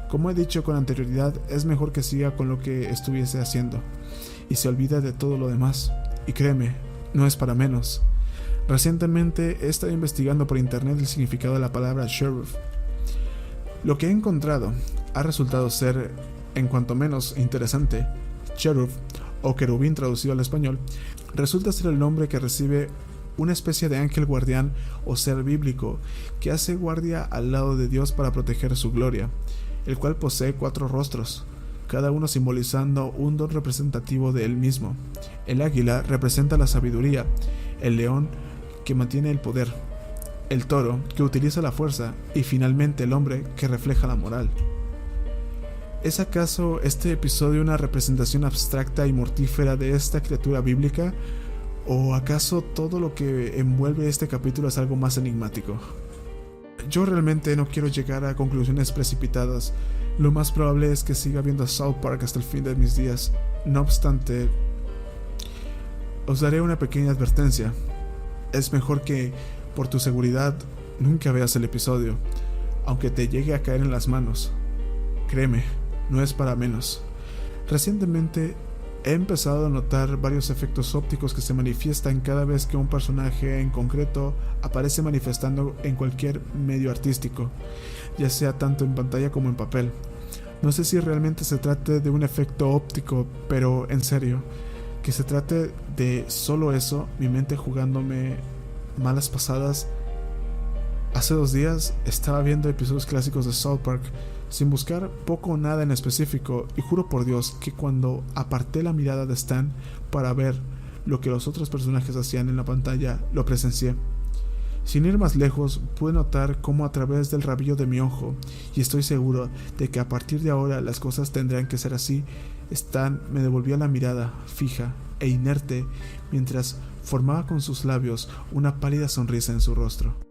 Como he dicho con anterioridad, es mejor que siga con lo que estuviese haciendo y se olvide de todo lo demás. Y créeme, no es para menos. Recientemente he estado investigando por internet el significado de la palabra sheriff. Lo que he encontrado ha resultado ser, en cuanto menos interesante. Sheriff, o querubín traducido al español, resulta ser el nombre que recibe una especie de ángel guardián o ser bíblico que hace guardia al lado de Dios para proteger su gloria, el cual posee 4 rostros, cada uno simbolizando un don representativo de él mismo. El águila representa la sabiduría, el león que mantiene el poder, el toro que utiliza la fuerza y finalmente el hombre que refleja la moral. ¿Es acaso este episodio una representación abstracta y mortífera de esta criatura bíblica? ¿O acaso todo lo que envuelve este capítulo es algo más enigmático? Yo realmente no quiero llegar a conclusiones precipitadas. Lo más probable es que siga viendo South Park hasta el fin de mis días. No obstante, os daré una pequeña advertencia. Es mejor que, por tu seguridad, nunca veas el episodio, aunque te llegue a caer en las manos. Créeme, no es para menos. Recientemente he empezado a notar varios efectos ópticos que se manifiestan cada vez que un personaje en concreto aparece manifestando en cualquier medio artístico, ya sea tanto en pantalla como en papel. No sé si realmente se trate de un efecto óptico, pero en serio, que se trate de solo eso, mi mente jugándome malas pasadas. Hace 2 días estaba viendo episodios clásicos de South Park sin buscar poco o nada en específico, y juro por Dios que cuando aparté la mirada de Stan para ver lo que los otros personajes hacían en la pantalla, lo presencié. Sin ir más lejos, pude notar cómo a través del rabillo de mi ojo, y estoy seguro de que a partir de ahora las cosas tendrán que ser así, Stan me devolvió la mirada fija e inerte mientras formaba con sus labios una pálida sonrisa en su rostro.